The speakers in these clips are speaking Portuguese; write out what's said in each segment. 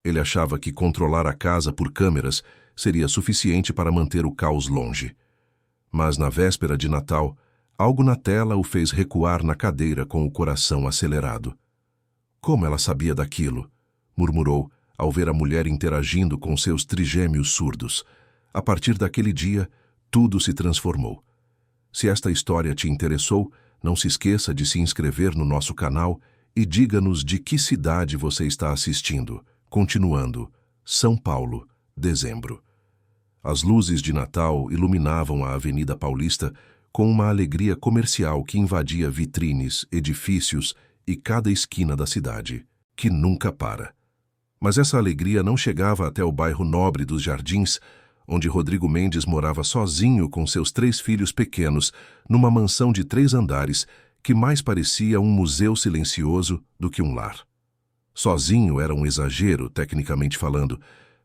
Ele achava que controlar a casa por câmeras seria suficiente para manter o caos longe. Mas na véspera de Natal, algo na tela o fez recuar na cadeira com o coração acelerado. Como ela sabia daquilo? Murmurou, ao ver a mulher interagindo com seus trigêmeos surdos. A partir daquele dia, tudo se transformou. Se esta história te interessou, não se esqueça de se inscrever no nosso canal e diga-nos de que cidade você está assistindo. Continuando, São Paulo, dezembro. As luzes de Natal iluminavam a Avenida Paulista com uma alegria comercial que invadia vitrines, edifícios e cada esquina da cidade, que nunca para. Mas essa alegria não chegava até o bairro nobre dos Jardins, onde Rodrigo Mendes morava sozinho com seus 3 filhos pequenos, numa mansão de 3 andares que mais parecia um museu silencioso do que um lar. Sozinho era um exagero, tecnicamente falando,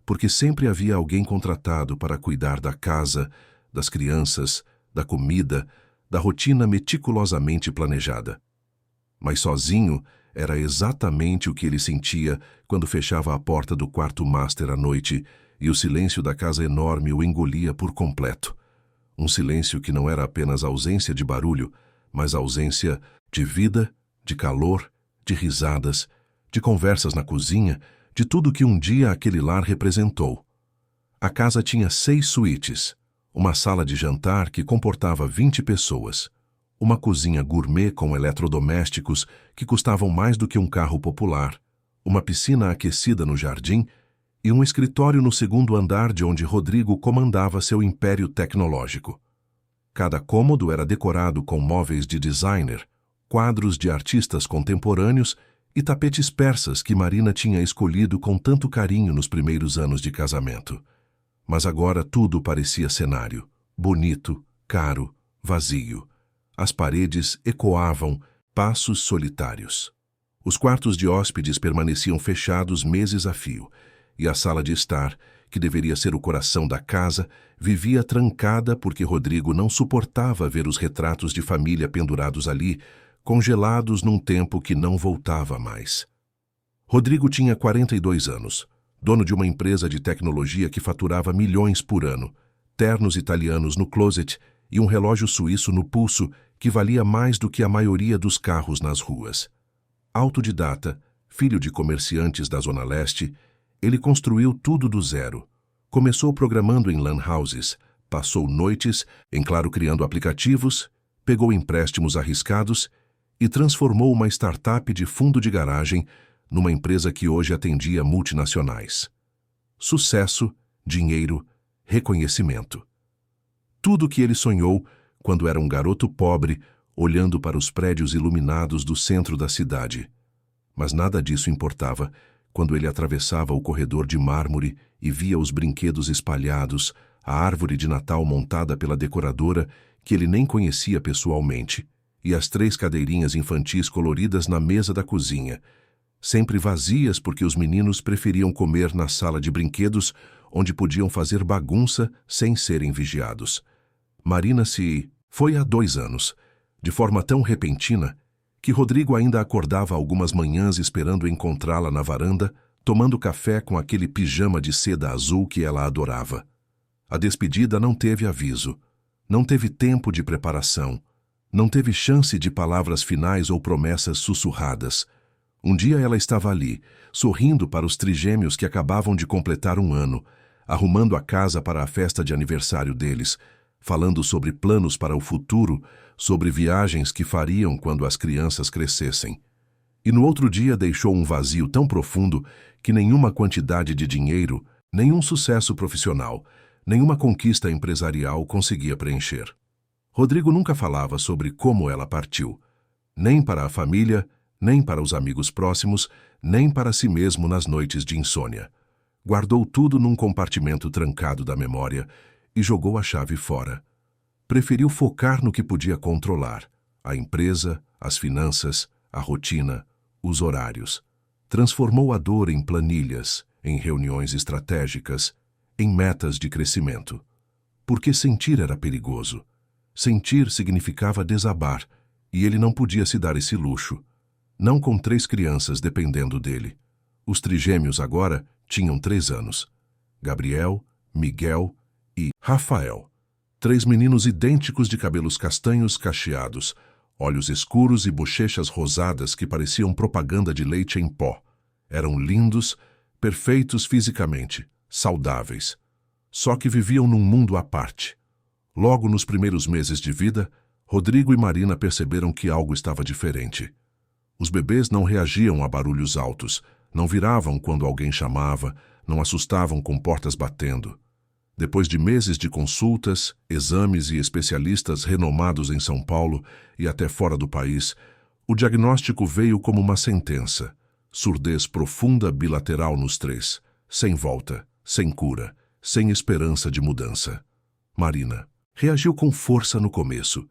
porque sempre havia alguém contratado para cuidar da casa, das crianças, da comida, da rotina meticulosamente planejada. Mas sozinho era exatamente o que ele sentia quando fechava a porta do quarto master à noite e o silêncio da casa enorme o engolia por completo. Um silêncio que não era apenas ausência de barulho, mas ausência de vida, de calor, de risadas, de conversas na cozinha, de tudo que um dia aquele lar representou. A casa tinha 6 suítes, uma sala de jantar que comportava 20 pessoas, uma cozinha gourmet com eletrodomésticos que custavam mais do que um carro popular, uma piscina aquecida no jardim e um escritório no 2º andar de onde Rodrigo comandava seu império tecnológico. Cada cômodo era decorado com móveis de designer, quadros de artistas contemporâneos e tapetes persas que Marina tinha escolhido com tanto carinho nos primeiros anos de casamento. Mas agora tudo parecia cenário, bonito, caro, vazio. As paredes ecoavam passos solitários. Os quartos de hóspedes permaneciam fechados meses a fio, e a sala de estar, que deveria ser o coração da casa, vivia trancada porque Rodrigo não suportava ver os retratos de família pendurados ali, congelados num tempo que não voltava mais. Rodrigo tinha 42 anos, dono de uma empresa de tecnologia que faturava milhões por ano, ternos italianos no closet e um relógio suíço no pulso que valia mais do que a maioria dos carros nas ruas. Autodidata, filho de comerciantes da Zona Leste, ele construiu tudo do zero. Começou programando em lan houses, passou noites, em claro criando aplicativos, pegou empréstimos arriscados e transformou uma startup de fundo de garagem numa empresa que hoje atendia multinacionais. Sucesso, dinheiro, reconhecimento. Tudo o que ele sonhou quando era um garoto pobre, olhando para os prédios iluminados do centro da cidade. Mas nada disso importava quando ele atravessava o corredor de mármore e via os brinquedos espalhados, a árvore de Natal montada pela decoradora que ele nem conhecia pessoalmente, e as 3 cadeirinhas infantis coloridas na mesa da cozinha, sempre vazias porque os meninos preferiam comer na sala de brinquedos, onde podiam fazer bagunça sem serem vigiados. Marina se foi há 2 anos, de forma tão repentina que Rodrigo ainda acordava algumas manhãs esperando encontrá-la na varanda, tomando café com aquele pijama de seda azul que ela adorava. A despedida não teve aviso, não teve tempo de preparação, não teve chance de palavras finais ou promessas sussurradas. Um dia ela estava ali, sorrindo para os trigêmeos que acabavam de completar 1 ano, arrumando a casa para a festa de aniversário deles, falando sobre planos para o futuro, sobre viagens que fariam quando as crianças crescessem. E no outro dia deixou um vazio tão profundo que nenhuma quantidade de dinheiro, nenhum sucesso profissional, nenhuma conquista empresarial conseguia preencher. Rodrigo nunca falava sobre como ela partiu, nem para a família, nem para os amigos próximos, nem para si mesmo nas noites de insônia. Guardou tudo num compartimento trancado da memória e jogou a chave fora. Preferiu focar no que podia controlar: a empresa, as finanças, a rotina, os horários. Transformou a dor em planilhas, em reuniões estratégicas, em metas de crescimento. Porque sentir era perigoso. Sentir significava desabar, e ele não podia se dar esse luxo. Não com 3 crianças dependendo dele. Os trigêmeos agora Tinham 3 anos. Gabriel, Miguel e Rafael. 3 meninos idênticos de cabelos castanhos cacheados, olhos escuros e bochechas rosadas que pareciam propaganda de leite em pó. Eram lindos, perfeitos fisicamente, saudáveis. Só que viviam num mundo à parte. Logo nos primeiros meses de vida, Rodrigo e Marina perceberam que algo estava diferente. Os bebês não reagiam a barulhos altos, não viravam quando alguém chamava, não assustavam com portas batendo. Depois de meses de consultas, exames e especialistas renomados em São Paulo e até fora do país, o diagnóstico veio como uma sentença: surdez profunda bilateral nos 3, sem volta, sem cura, sem esperança de mudança. Marina reagiu com força no começo.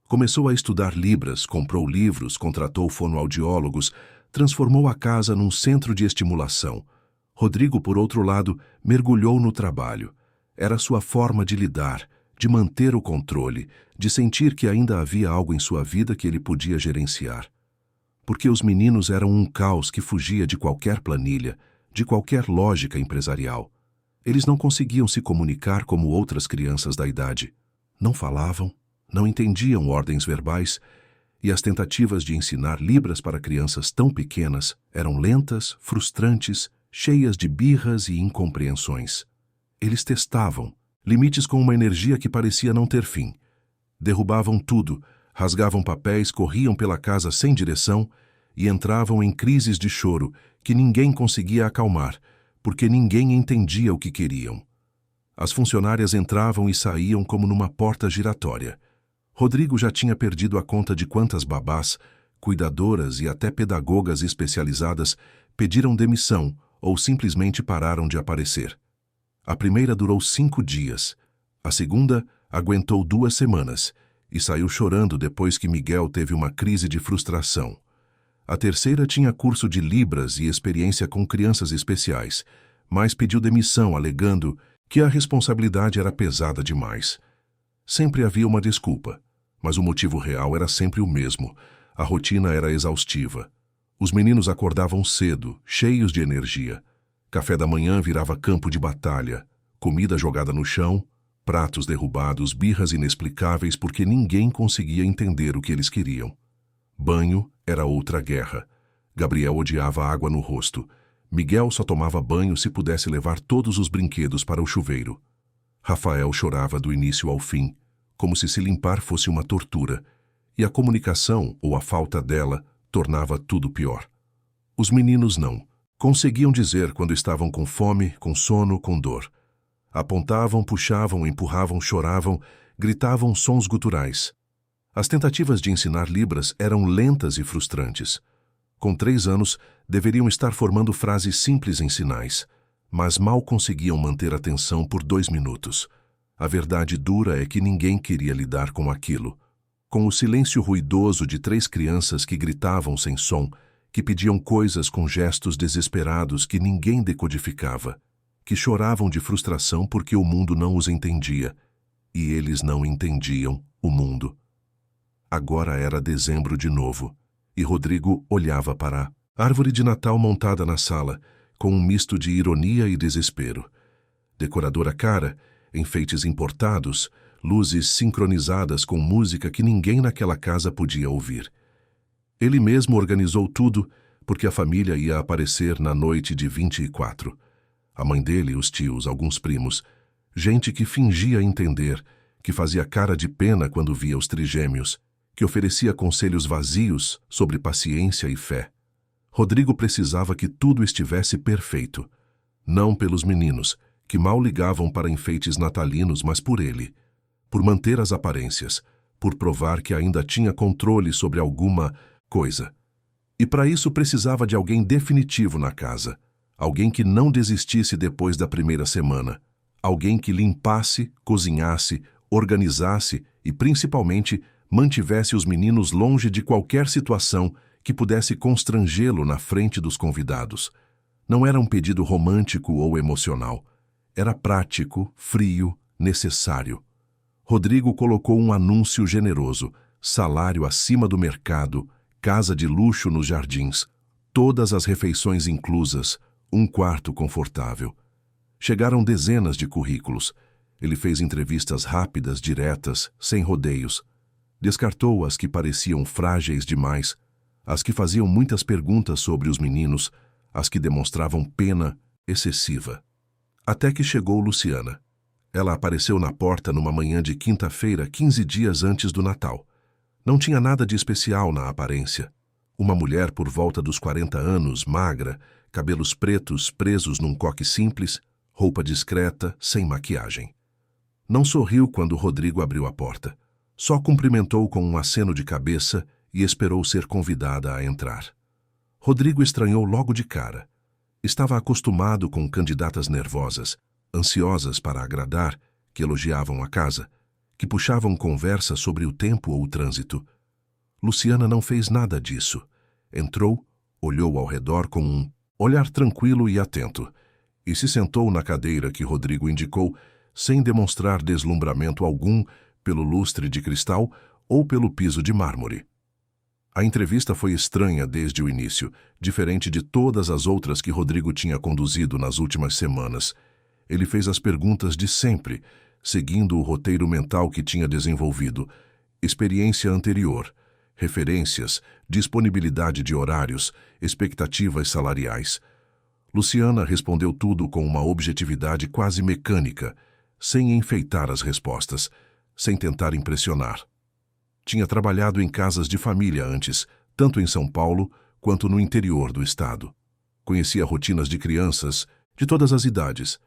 Começou a estudar Libras, comprou livros, contratou fonoaudiólogos, transformou a casa num centro de estimulação. Rodrigo, por outro lado, mergulhou no trabalho. Era sua forma de lidar, de manter o controle, de sentir que ainda havia algo em sua vida que ele podia gerenciar. Porque os meninos eram um caos que fugia de qualquer planilha, de qualquer lógica empresarial. Eles não conseguiam se comunicar como outras crianças da idade. Não falavam, não entendiam ordens verbais, e as tentativas de ensinar Libras para crianças tão pequenas eram lentas, frustrantes, cheias de birras e incompreensões. Eles testavam, limites com uma energia que parecia não ter fim. Derrubavam tudo, rasgavam papéis, corriam pela casa sem direção e entravam em crises de choro que ninguém conseguia acalmar, porque ninguém entendia o que queriam. As funcionárias entravam e saíam como numa porta giratória. Rodrigo já tinha perdido a conta de quantas babás, cuidadoras e até pedagogas especializadas pediram demissão ou simplesmente pararam de aparecer. A primeira durou 5 dias, a segunda aguentou 2 semanas e saiu chorando depois que Miguel teve uma crise de frustração. A terceira tinha curso de Libras e experiência com crianças especiais, mas pediu demissão alegando que a responsabilidade era pesada demais. Sempre havia uma desculpa, mas o motivo real era sempre o mesmo. A rotina era exaustiva. Os meninos acordavam cedo, cheios de energia. Café da manhã virava campo de batalha, comida jogada no chão, pratos derrubados, birras inexplicáveis porque ninguém conseguia entender o que eles queriam. Banho era outra guerra. Gabriel odiava água no rosto. Miguel só tomava banho se pudesse levar todos os brinquedos para o chuveiro. Rafael chorava do início ao fim, como se limpar fosse uma tortura, e a comunicação, ou a falta dela, tornava tudo pior. Os meninos não. Conseguiam dizer quando estavam com fome, com sono, com dor. Apontavam, puxavam, empurravam, choravam, gritavam sons guturais. As tentativas de ensinar Libras eram lentas e frustrantes. Com 3 anos, deveriam estar formando frases simples em sinais, mas mal conseguiam manter atenção por 2 minutos. A verdade dura é que ninguém queria lidar com aquilo. Com o silêncio ruidoso de 3 crianças que gritavam sem som, que pediam coisas com gestos desesperados que ninguém decodificava, que choravam de frustração porque o mundo não os entendia, e eles não entendiam o mundo. Agora era dezembro de novo, e Rodrigo olhava para a árvore de Natal montada na sala, com um misto de ironia e desespero. Decoradora cara, enfeites importados, luzes sincronizadas com música que ninguém naquela casa podia ouvir. Ele mesmo organizou tudo, porque a família ia aparecer na noite de 24. A mãe dele, os tios, alguns primos, gente que fingia entender, que fazia cara de pena quando via os trigêmeos, que oferecia conselhos vazios sobre paciência e fé. Rodrigo precisava que tudo estivesse perfeito. Não pelos meninos, que mal ligavam para enfeites natalinos, mas por ele. Por manter as aparências, por provar que ainda tinha controle sobre alguma coisa. E para isso precisava de alguém definitivo na casa. Alguém que não desistisse depois da primeira semana. Alguém que limpasse, cozinhasse, organizasse e, principalmente, mantivesse os meninos longe de qualquer situação que pudesse constrangê-lo na frente dos convidados. Não era um pedido romântico ou emocional. Era prático, frio, necessário. Rodrigo colocou um anúncio generoso: salário acima do mercado, casa de luxo nos jardins, todas as refeições inclusas, um quarto confortável. Chegaram dezenas de currículos. Ele fez entrevistas rápidas, diretas, sem rodeios. Descartou as que pareciam frágeis demais, as que faziam muitas perguntas sobre os meninos, as que demonstravam pena excessiva. Até que chegou Luciana. Ela apareceu na porta numa manhã de quinta-feira, 15 dias antes do Natal. Não tinha nada de especial na aparência. Uma mulher por volta dos 40 anos, magra, cabelos pretos presos num coque simples, roupa discreta, sem maquiagem. Não sorriu quando Rodrigo abriu a porta. Só cumprimentou com um aceno de cabeça e esperou ser convidada a entrar. Rodrigo estranhou logo de cara. Estava acostumado com candidatas nervosas, ansiosas para agradar, que elogiavam a casa, que puxavam conversa sobre o tempo ou o trânsito. Luciana não fez nada disso. Entrou, olhou ao redor com um olhar tranquilo e atento, e se sentou na cadeira que Rodrigo indicou, sem demonstrar deslumbramento algum pelo lustre de cristal ou pelo piso de mármore. A entrevista foi estranha desde o início, diferente de todas as outras que Rodrigo tinha conduzido nas últimas semanas. Ele fez as perguntas de sempre, seguindo o roteiro mental que tinha desenvolvido: experiência anterior, referências, disponibilidade de horários, expectativas salariais. Luciana respondeu tudo com uma objetividade quase mecânica, sem enfeitar as respostas, sem tentar impressionar. Tinha trabalhado em casas de família antes, tanto em São Paulo quanto no interior do estado. Conhecia rotinas de crianças, de todas as idades.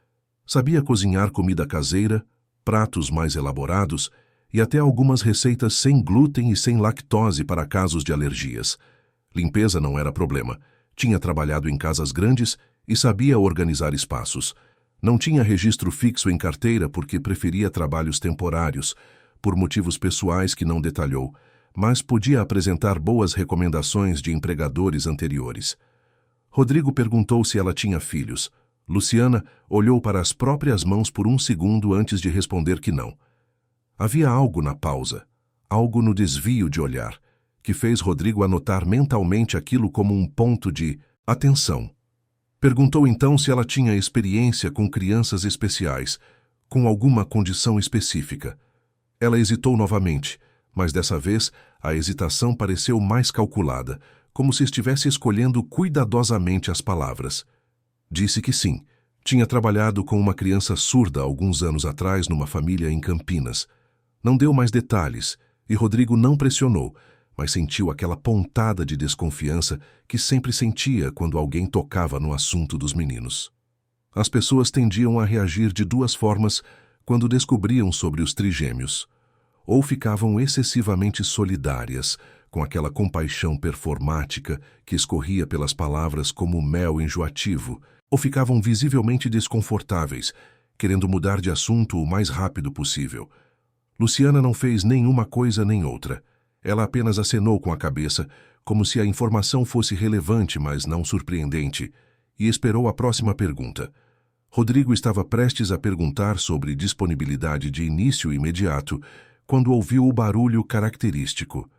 Sabia cozinhar comida caseira, pratos mais elaborados e até algumas receitas sem glúten e sem lactose para casos de alergias. Limpeza não era problema. Tinha trabalhado em casas grandes e sabia organizar espaços. Não tinha registro fixo em carteira porque preferia trabalhos temporários, por motivos pessoais que não detalhou, mas podia apresentar boas recomendações de empregadores anteriores. Rodrigo perguntou se ela tinha filhos. Luciana olhou para as próprias mãos por um segundo antes de responder que não. Havia algo na pausa, algo no desvio de olhar, que fez Rodrigo anotar mentalmente aquilo como um ponto de atenção. Perguntou então se ela tinha experiência com crianças especiais, com alguma condição específica. Ela hesitou novamente, mas dessa vez a hesitação pareceu mais calculada, como se estivesse escolhendo cuidadosamente as palavras. Disse que sim. Tinha trabalhado com uma criança surda alguns anos atrás numa família em Campinas. Não deu mais detalhes, e Rodrigo não pressionou, mas sentiu aquela pontada de desconfiança que sempre sentia quando alguém tocava no assunto dos meninos. As pessoas tendiam a reagir de duas formas quando descobriam sobre os trigêmeos. Ou ficavam excessivamente solidárias, com aquela compaixão performática que escorria pelas palavras como mel enjoativo, ou ficavam visivelmente desconfortáveis, querendo mudar de assunto o mais rápido possível. Luciana não fez nenhuma coisa nem outra. Ela apenas acenou com a cabeça, como se a informação fosse relevante, mas não surpreendente, e esperou a próxima pergunta. Rodrigo estava prestes a perguntar sobre disponibilidade de início imediato, quando ouviu o barulho característico.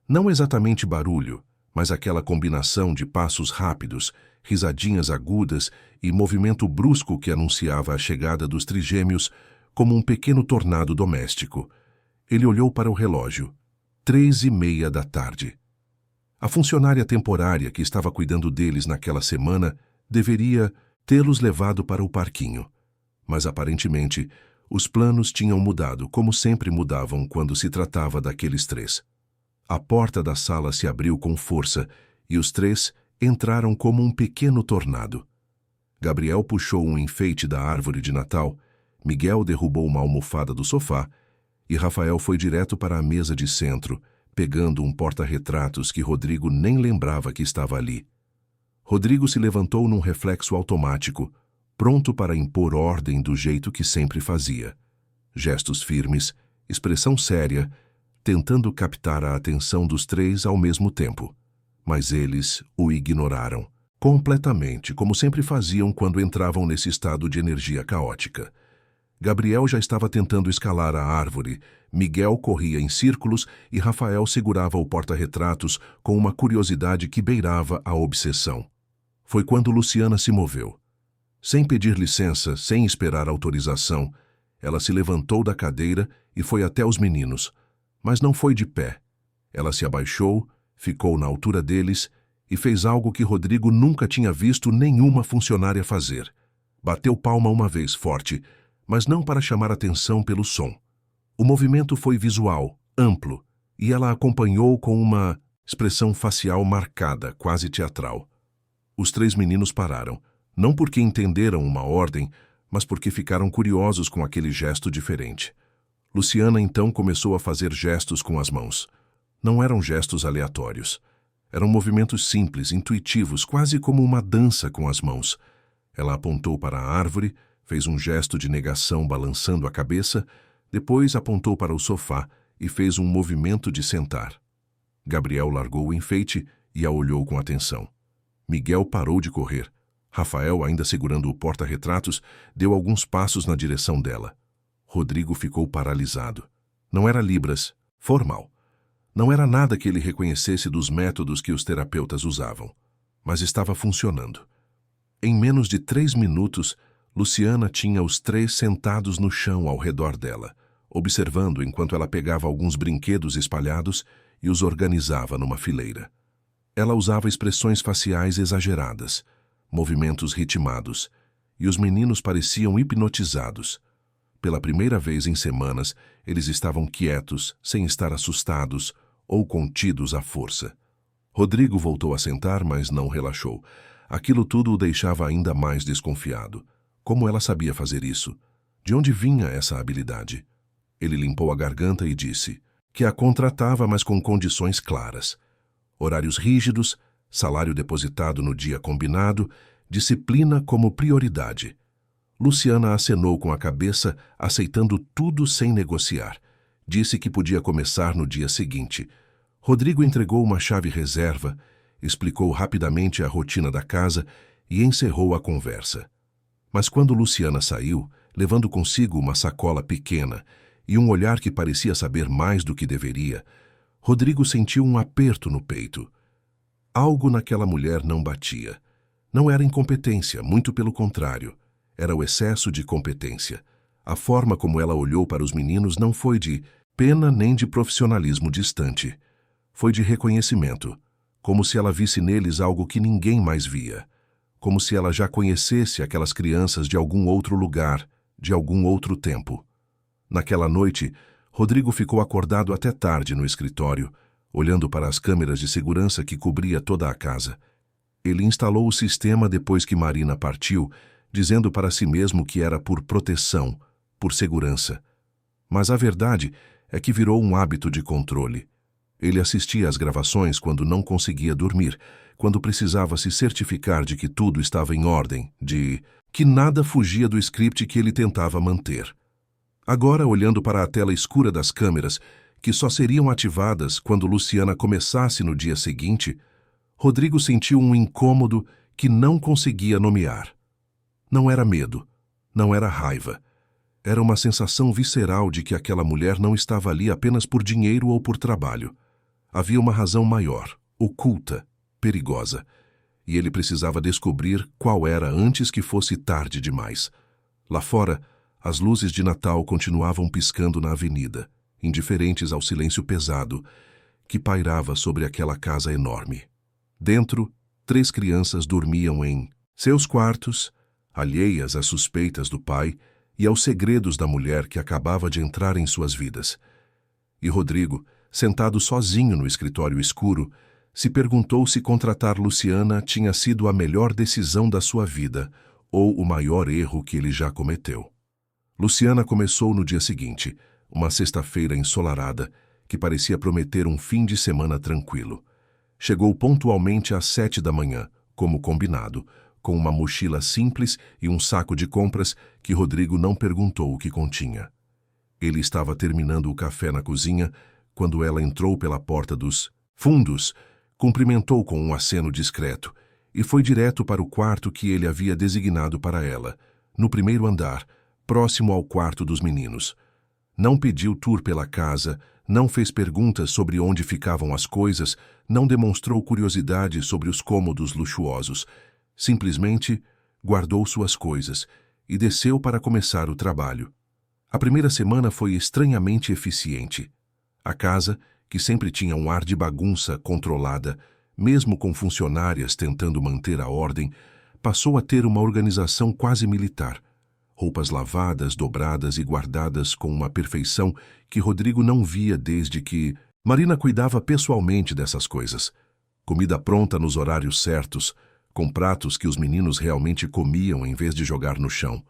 Não exatamente barulho, mas aquela combinação de passos rápidos, risadinhas agudas e movimento brusco que anunciava a chegada dos trigêmeos como um pequeno tornado doméstico. Ele olhou para o relógio. 3:30 da tarde. A funcionária temporária que estava cuidando deles naquela semana deveria tê-los levado para o parquinho. Mas aparentemente, os planos tinham mudado, como sempre mudavam quando se tratava daqueles três. A porta da sala se abriu com força e os três entraram como um pequeno tornado. Gabriel puxou um enfeite da árvore de Natal, Miguel derrubou uma almofada do sofá e Rafael foi direto para a mesa de centro, pegando um porta-retratos que Rodrigo nem lembrava que estava ali. Rodrigo se levantou num reflexo automático, pronto para impor ordem do jeito que sempre fazia. Gestos firmes, expressão séria, tentando captar a atenção dos três ao mesmo tempo. Mas eles o ignoraram, completamente, como sempre faziam quando entravam nesse estado de energia caótica. Gabriel já estava tentando escalar a árvore, Miguel corria em círculos e Rafael segurava o porta-retratos com uma curiosidade que beirava a obsessão. Foi quando Luciana se moveu. Sem pedir licença, sem esperar autorização, ela se levantou da cadeira e foi até os meninos, mas não foi de pé. Ela se abaixou, ficou na altura deles e fez algo que Rodrigo nunca tinha visto nenhuma funcionária fazer. Bateu palma uma vez forte, mas não para chamar atenção pelo som. O movimento foi visual, amplo, e ela acompanhou com uma expressão facial marcada, quase teatral. Os 3 meninos pararam, não porque entenderam uma ordem, mas porque ficaram curiosos com aquele gesto diferente. Luciana então começou a fazer gestos com as mãos. Não eram gestos aleatórios. Eram movimentos simples, intuitivos, quase como uma dança com as mãos. Ela apontou para a árvore, fez um gesto de negação balançando a cabeça, depois apontou para o sofá e fez um movimento de sentar. Gabriel largou o enfeite e a olhou com atenção. Miguel parou de correr. Rafael, ainda segurando o porta-retratos, deu alguns passos na direção dela. Rodrigo ficou paralisado. Não era Libras, formal. Não era nada que ele reconhecesse dos métodos que os terapeutas usavam, mas estava funcionando. Em menos de 3 minutos, Luciana tinha os 3 sentados no chão ao redor dela, observando enquanto ela pegava alguns brinquedos espalhados e os organizava numa fileira. Ela usava expressões faciais exageradas, movimentos ritmados, e os meninos pareciam hipnotizados. Pela primeira vez em semanas, eles estavam quietos, sem estar assustados ou contidos à força. Rodrigo voltou a sentar, mas não relaxou. Aquilo tudo o deixava ainda mais desconfiado. Como ela sabia fazer isso? De onde vinha essa habilidade? Ele limpou a garganta e disse que a contratava, mas com condições claras. Horários rígidos, salário depositado no dia combinado, disciplina como prioridade. Luciana acenou com a cabeça, aceitando tudo sem negociar. Disse que podia começar no dia seguinte. Rodrigo entregou uma chave reserva, explicou rapidamente a rotina da casa e encerrou a conversa. Mas quando Luciana saiu, levando consigo uma sacola pequena e um olhar que parecia saber mais do que deveria, Rodrigo sentiu um aperto no peito. Algo naquela mulher não batia. Não era incompetência, muito pelo contrário. Era o excesso de competência. A forma como ela olhou para os meninos não foi de pena nem de profissionalismo distante. Foi de reconhecimento, como se ela visse neles algo que ninguém mais via. Como se ela já conhecesse aquelas crianças de algum outro lugar, de algum outro tempo. Naquela noite, Rodrigo ficou acordado até tarde no escritório, olhando para as câmeras de segurança que cobria toda a casa. Ele instalou o sistema depois que Marina partiu, dizendo para si mesmo que era por proteção, por segurança. Mas a verdade é que virou um hábito de controle. Ele assistia às gravações quando não conseguia dormir, quando precisava se certificar de que tudo estava em ordem, de que nada fugia do script que ele tentava manter. Agora, olhando para a tela escura das câmeras, que só seriam ativadas quando Luciana começasse no dia seguinte, Rodrigo sentiu um incômodo que não conseguia nomear. Não era medo, não era raiva. Era uma sensação visceral de que aquela mulher não estava ali apenas por dinheiro ou por trabalho. Havia uma razão maior, oculta, perigosa, e ele precisava descobrir qual era antes que fosse tarde demais. Lá fora, as luzes de Natal continuavam piscando na avenida, indiferentes ao silêncio pesado que pairava sobre aquela casa enorme. Dentro, 3 crianças dormiam em seus quartos, alheias às suspeitas do pai e aos segredos da mulher que acabava de entrar em suas vidas. E Rodrigo, sentado sozinho no escritório escuro, se perguntou se contratar Luciana tinha sido a melhor decisão da sua vida ou o maior erro que ele já cometeu. Luciana começou no dia seguinte, uma sexta-feira ensolarada, que parecia prometer um fim de semana tranquilo. Chegou pontualmente às 7 da manhã, como combinado, com uma mochila simples e um saco de compras que Rodrigo não perguntou o que continha. Ele estava terminando o café na cozinha quando ela entrou pela porta dos fundos, cumprimentou com um aceno discreto e foi direto para o quarto que ele havia designado para ela, no primeiro andar, próximo ao quarto dos meninos. Não pediu tour pela casa, não fez perguntas sobre onde ficavam as coisas, não demonstrou curiosidade sobre os cômodos luxuosos. Simplesmente guardou suas coisas e desceu para começar o trabalho. A primeira semana foi estranhamente eficiente. A casa, que sempre tinha um ar de bagunça controlada, mesmo com funcionárias tentando manter a ordem, passou a ter uma organização quase militar. Roupas lavadas, dobradas e guardadas com uma perfeição que Rodrigo não via desde que Marina cuidava pessoalmente dessas coisas. Comida pronta nos horários certos, com pratos que os meninos realmente comiam em vez de jogar no chão.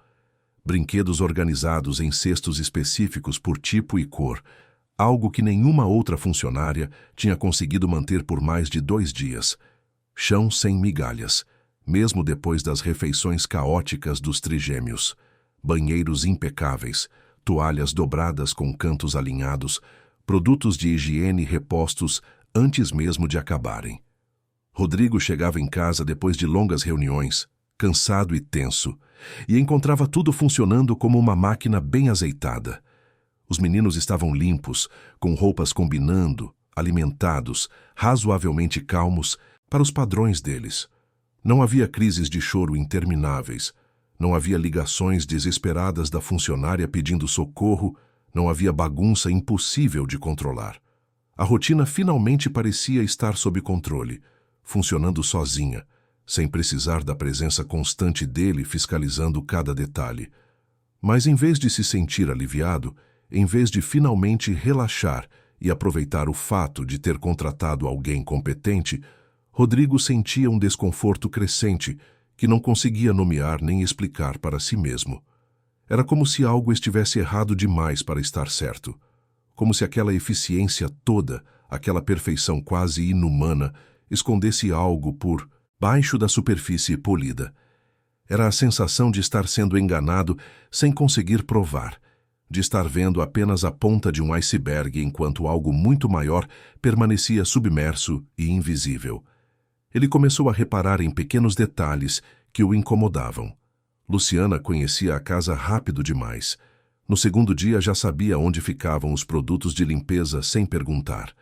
Brinquedos organizados em cestos específicos por tipo e cor, algo que nenhuma outra funcionária tinha conseguido manter por mais de 2 dias. Chão sem migalhas, mesmo depois das refeições caóticas dos trigêmeos. Banheiros impecáveis, toalhas dobradas com cantos alinhados, produtos de higiene repostos antes mesmo de acabarem. Rodrigo chegava em casa depois de longas reuniões, cansado e tenso, e encontrava tudo funcionando como uma máquina bem azeitada. Os meninos estavam limpos, com roupas combinando, alimentados, razoavelmente calmos para os padrões deles. Não havia crises de choro intermináveis, não havia ligações desesperadas da funcionária pedindo socorro, não havia bagunça impossível de controlar. A rotina finalmente parecia estar sob controle, funcionando sozinha, sem precisar da presença constante dele fiscalizando cada detalhe. Mas em vez de se sentir aliviado, em vez de finalmente relaxar e aproveitar o fato de ter contratado alguém competente, Rodrigo sentia um desconforto crescente que não conseguia nomear nem explicar para si mesmo. Era como se algo estivesse errado demais para estar certo. Como se aquela eficiência toda, aquela perfeição quase inumana, escondesse algo por baixo da superfície polida. Era a sensação de estar sendo enganado sem conseguir provar, de estar vendo apenas a ponta de um iceberg enquanto algo muito maior permanecia submerso e invisível. Ele começou a reparar em pequenos detalhes que o incomodavam. Luciana conhecia a casa rápido demais. No segundo dia já sabia onde ficavam os produtos de limpeza sem perguntar.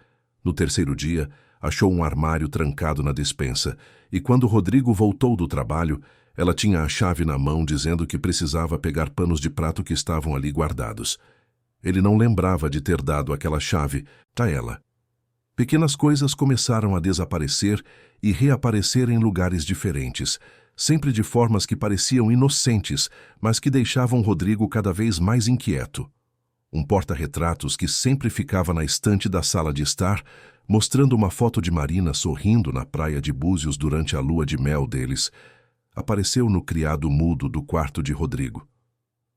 No terceiro dia, achou um armário trancado na despensa e quando Rodrigo voltou do trabalho, ela tinha a chave na mão dizendo que precisava pegar panos de prato que estavam ali guardados. Ele não lembrava de ter dado aquela chave a ela. Pequenas coisas começaram a desaparecer e reaparecer em lugares diferentes, sempre de formas que pareciam inocentes, mas que deixavam Rodrigo cada vez mais inquieto. Um porta-retratos que sempre ficava na estante da sala de estar, mostrando uma foto de Marina sorrindo na praia de Búzios durante a lua de mel deles, apareceu no criado mudo do quarto de Rodrigo.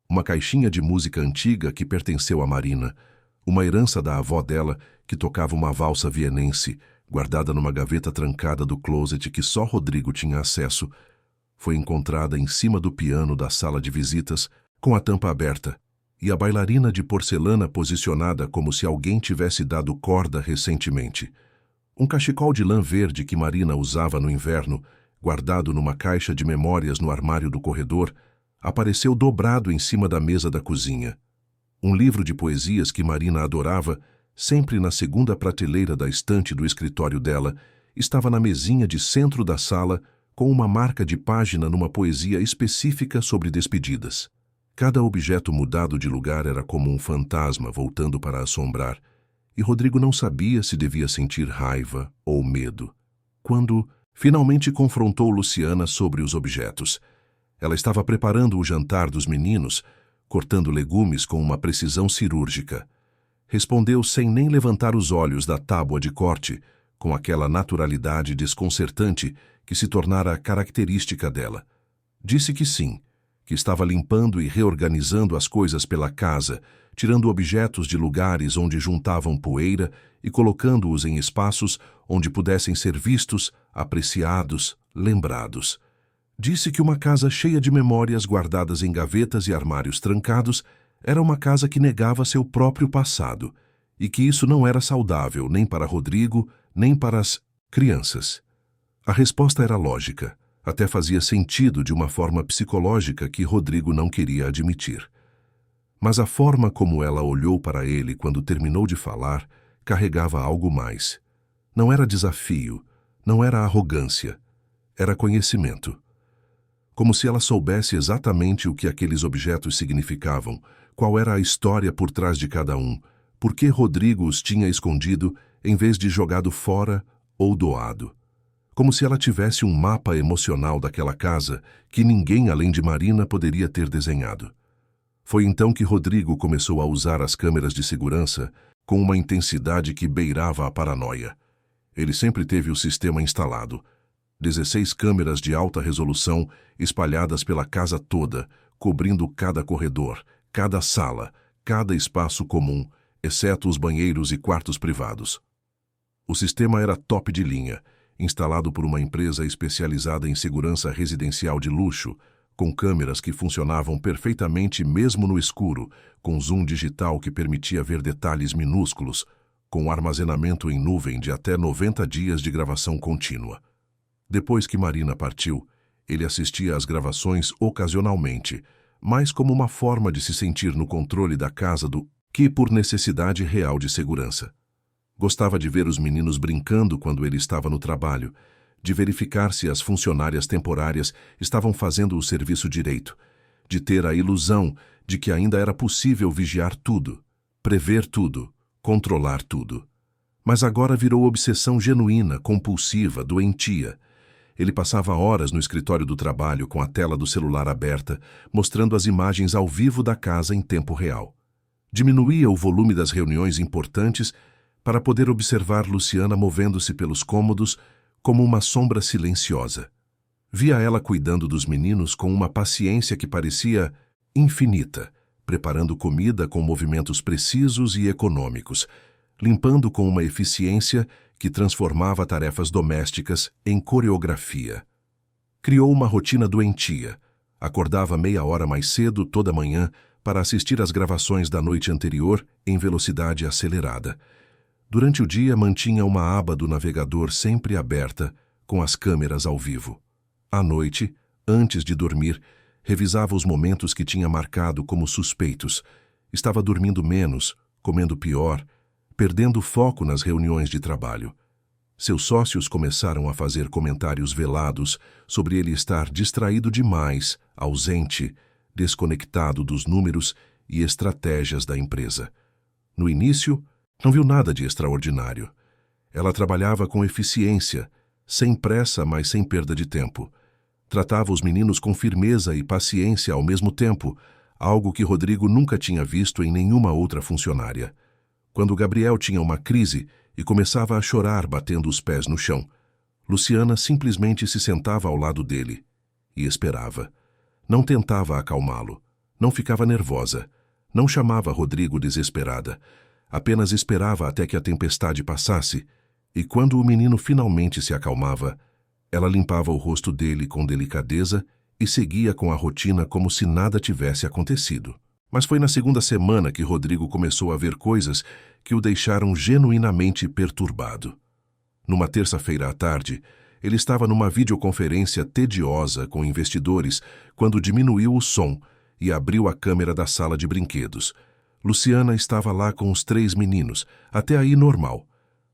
Uma caixinha de música antiga que pertenceu a Marina, uma herança da avó dela que tocava uma valsa vienense, guardada numa gaveta trancada do closet que só Rodrigo tinha acesso, foi encontrada em cima do piano da sala de visitas, com a tampa aberta, e a bailarina de porcelana posicionada como se alguém tivesse dado corda recentemente. Um cachecol de lã verde que Marina usava no inverno, guardado numa caixa de memórias no armário do corredor, apareceu dobrado em cima da mesa da cozinha. Um livro de poesias que Marina adorava, sempre na segunda prateleira da estante do escritório dela, estava na mesinha de centro da sala, com uma marca de página numa poesia específica sobre despedidas. Cada objeto mudado de lugar era como um fantasma voltando para assombrar, e Rodrigo não sabia se devia sentir raiva ou medo. Quando finalmente confrontou Luciana sobre os objetos. Ela estava preparando o jantar dos meninos, cortando legumes com uma precisão cirúrgica. Respondeu sem nem levantar os olhos da tábua de corte, com aquela naturalidade desconcertante que se tornara característica dela. Disse que sim, que estava limpando e reorganizando as coisas pela casa, tirando objetos de lugares onde juntavam poeira e colocando-os em espaços onde pudessem ser vistos, apreciados, lembrados. Disse que uma casa cheia de memórias guardadas em gavetas e armários trancados era uma casa que negava seu próprio passado, e que isso não era saudável nem para Rodrigo, nem para as crianças. A resposta era lógica, até fazia sentido de uma forma psicológica que Rodrigo não queria admitir. Mas a forma como ela olhou para ele quando terminou de falar carregava algo mais. Não era desafio, não era arrogância, era conhecimento. como se ela soubesse exatamente o que aqueles objetos significavam, qual era a história por trás de cada um, por que Rodrigo os tinha escondido em vez de jogado fora ou doado. Como se ela tivesse um mapa emocional daquela casa que ninguém além de Marina poderia ter desenhado. Foi então que Rodrigo começou a usar as câmeras de segurança com uma intensidade que beirava a paranoia. Ele sempre teve o sistema instalado. 16 câmeras de alta resolução espalhadas pela casa toda, cobrindo cada corredor, cada sala, cada espaço comum, exceto os banheiros e quartos privados. O sistema era top de linha, instalado por uma empresa especializada em segurança residencial de luxo, com câmeras que funcionavam perfeitamente mesmo no escuro, com zoom digital que permitia ver detalhes minúsculos, com armazenamento em nuvem de até 90 dias de gravação contínua. Depois que Marina partiu, ele assistia às gravações ocasionalmente, mais como uma forma de se sentir no controle da casa do que por necessidade real de segurança. Gostava de ver os meninos brincando quando ele estava no trabalho, de verificar se as funcionárias temporárias estavam fazendo o serviço direito, de ter a ilusão de que ainda era possível vigiar tudo, prever tudo, controlar tudo. Mas agora virou obsessão genuína, compulsiva, doentia. Ele passava horas no escritório do trabalho com a tela do celular aberta, mostrando as imagens ao vivo da casa em tempo real. Diminuía o volume das reuniões importantes para poder observar Luciana movendo-se pelos cômodos como uma sombra silenciosa. Via ela cuidando dos meninos com uma paciência que parecia infinita, preparando comida com movimentos precisos e econômicos, limpando com uma eficiência que transformava tarefas domésticas em coreografia. Criou uma rotina doentia. Acordava meia hora mais cedo toda manhã para assistir às gravações da noite anterior em velocidade acelerada. Durante o dia, mantinha uma aba do navegador sempre aberta, com as câmeras ao vivo. À noite, antes de dormir, revisava os momentos que tinha marcado como suspeitos. Estava dormindo menos, comendo pior, perdendo foco nas reuniões de trabalho. Seus sócios começaram a fazer comentários velados sobre ele estar distraído demais, ausente, desconectado dos números e estratégias da empresa. No início, não viu nada de extraordinário. Ela trabalhava com eficiência, sem pressa, mas sem perda de tempo. Tratava os meninos com firmeza e paciência ao mesmo tempo, algo que Rodrigo nunca tinha visto em nenhuma outra funcionária. Quando Gabriel tinha uma crise e começava a chorar batendo os pés no chão, Luciana simplesmente se sentava ao lado dele e esperava. Não tentava acalmá-lo, não ficava nervosa, não chamava Rodrigo desesperada, apenas esperava até que a tempestade passasse, e quando o menino finalmente se acalmava, ela limpava o rosto dele com delicadeza e seguia com a rotina como se nada tivesse acontecido. Mas foi na segunda semana que Rodrigo começou a ver coisas que o deixaram genuinamente perturbado. Numa terça-feira à tarde, ele estava numa videoconferência tediosa com investidores quando diminuiu o som e abriu a câmera da sala de brinquedos. Luciana estava lá com os 3 meninos, até aí normal.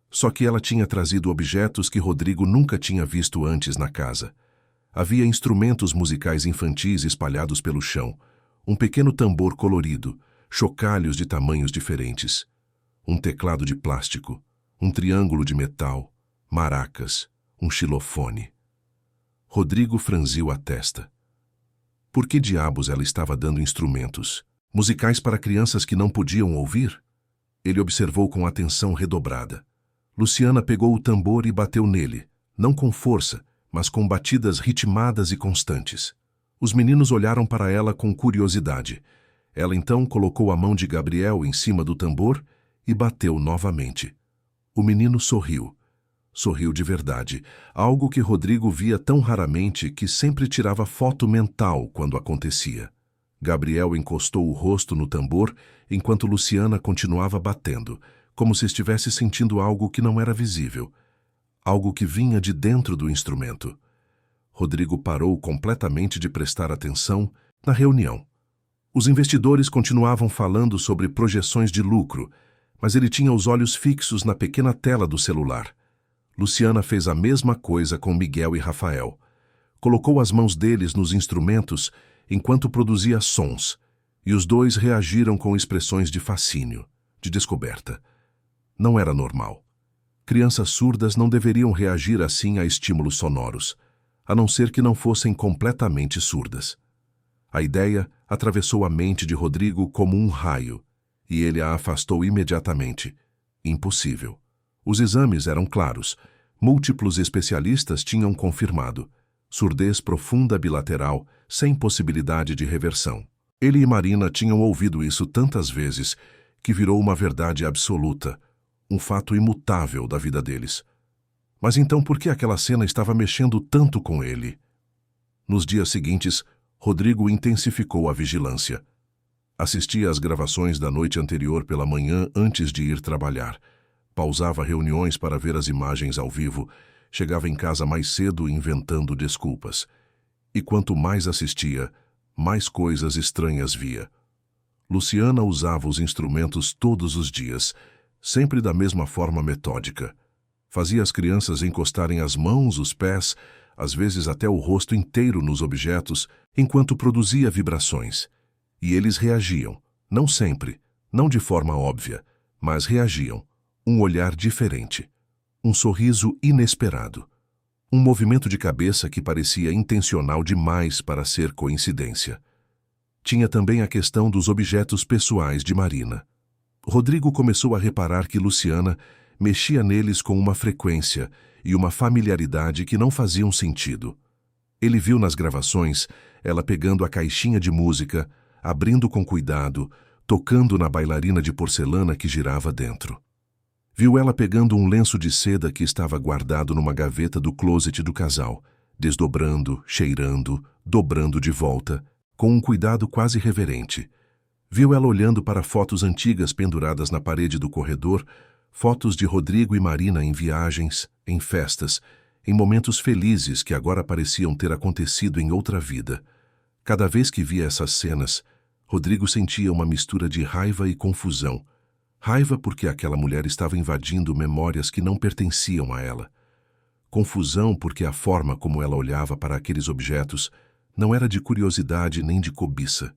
Só que ela tinha trazido objetos que Rodrigo nunca tinha visto antes na casa. Havia instrumentos musicais infantis espalhados pelo chão, um pequeno tambor colorido, chocalhos de tamanhos diferentes, um teclado de plástico, um triângulo de metal, maracas, um xilofone. Rodrigo franziu a testa. Por que diabos ela estava dando instrumentos musicais para crianças que não podiam ouvir? Ele observou com atenção redobrada. Luciana pegou o tambor e bateu nele, não com força, mas com batidas ritmadas e constantes. Os meninos olharam para ela com curiosidade. Ela então colocou a mão de Gabriel em cima do tambor e bateu novamente. O menino sorriu. Sorriu de verdade, algo que Rodrigo via tão raramente que sempre tirava foto mental quando acontecia. Gabriel encostou o rosto no tambor enquanto Luciana continuava batendo, como se estivesse sentindo algo que não era visível, algo que vinha de dentro do instrumento. Rodrigo parou completamente de prestar atenção na reunião. Os investidores continuavam falando sobre projeções de lucro, mas ele tinha os olhos fixos na pequena tela do celular. Luciana fez a mesma coisa com Miguel e Rafael. Colocou as mãos deles nos instrumentos enquanto produzia sons, e os dois reagiram com expressões de fascínio, de descoberta. Não era normal. Crianças surdas não deveriam reagir assim a estímulos sonoros, a não ser que não fossem completamente surdas. A ideia atravessou a mente de Rodrigo como um raio, e ele a afastou imediatamente. Impossível. Os exames eram claros. Múltiplos especialistas tinham confirmado. Surdez profunda bilateral, sem possibilidade de reversão. Ele e Marina tinham ouvido isso tantas vezes que virou uma verdade absoluta, um fato imutável da vida deles. Mas então por que aquela cena estava mexendo tanto com ele? Nos dias seguintes, Rodrigo intensificou a vigilância. Assistia às gravações da noite anterior pela manhã antes de ir trabalhar. Pausava reuniões para ver as imagens ao vivo. Chegava em casa mais cedo inventando desculpas. E quanto mais assistia, mais coisas estranhas via. Luciana usava os instrumentos todos os dias, sempre da mesma forma metódica. Fazia as crianças encostarem as mãos, os pés, às vezes até o rosto inteiro nos objetos, enquanto produzia vibrações. E eles reagiam, não sempre, não de forma óbvia, mas reagiam. Um olhar diferente, um sorriso inesperado, um movimento de cabeça que parecia intencional demais para ser coincidência. Tinha também a questão dos objetos pessoais de Marina. Rodrigo começou a reparar que Luciana mexia neles com uma frequência e uma familiaridade que não faziam sentido. Ele viu nas gravações ela pegando a caixinha de música, abrindo com cuidado, tocando na bailarina de porcelana que girava dentro. Viu ela pegando um lenço de seda que estava guardado numa gaveta do closet do casal, desdobrando, cheirando, dobrando de volta, com um cuidado quase reverente. Viu ela olhando para fotos antigas penduradas na parede do corredor, fotos de Rodrigo e Marina em viagens, em festas, em momentos felizes que agora pareciam ter acontecido em outra vida. Cada vez que via essas cenas, Rodrigo sentia uma mistura de raiva e confusão. Raiva porque aquela mulher estava invadindo memórias que não pertenciam a ela. Confusão porque a forma como ela olhava para aqueles objetos não era de curiosidade nem de cobiça.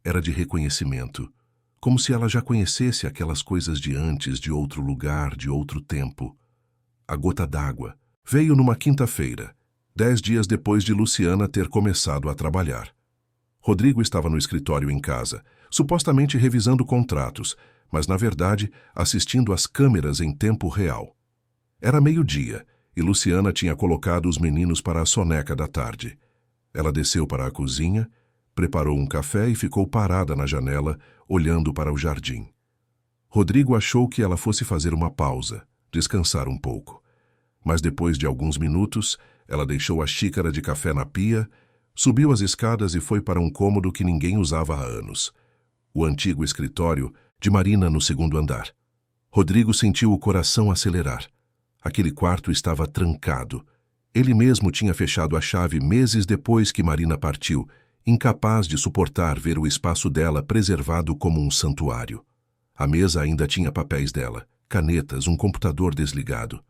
Era de reconhecimento, como se ela já conhecesse aquelas coisas de antes, de outro lugar, de outro tempo. A gota d'água veio numa quinta-feira, 10 dias depois de Luciana ter começado a trabalhar. Rodrigo estava no escritório em casa, supostamente revisando contratos, mas na verdade assistindo às câmeras em tempo real. Era meio-dia e Luciana tinha colocado os meninos para a soneca da tarde. Ela desceu para a cozinha, preparou um café e ficou parada na janela, olhando para o jardim. Rodrigo achou que ela fosse fazer uma pausa, descansar um pouco. Mas depois de alguns minutos, ela deixou a xícara de café na pia, subiu as escadas e foi para um cômodo que ninguém usava há anos. O antigo escritório de Marina no segundo andar. Rodrigo sentiu o coração acelerar. Aquele quarto estava trancado. Ele mesmo tinha fechado a chave meses depois que Marina partiu, incapaz de suportar ver o espaço dela preservado como um santuário. A mesa ainda tinha papéis dela, canetas, um computador desligado.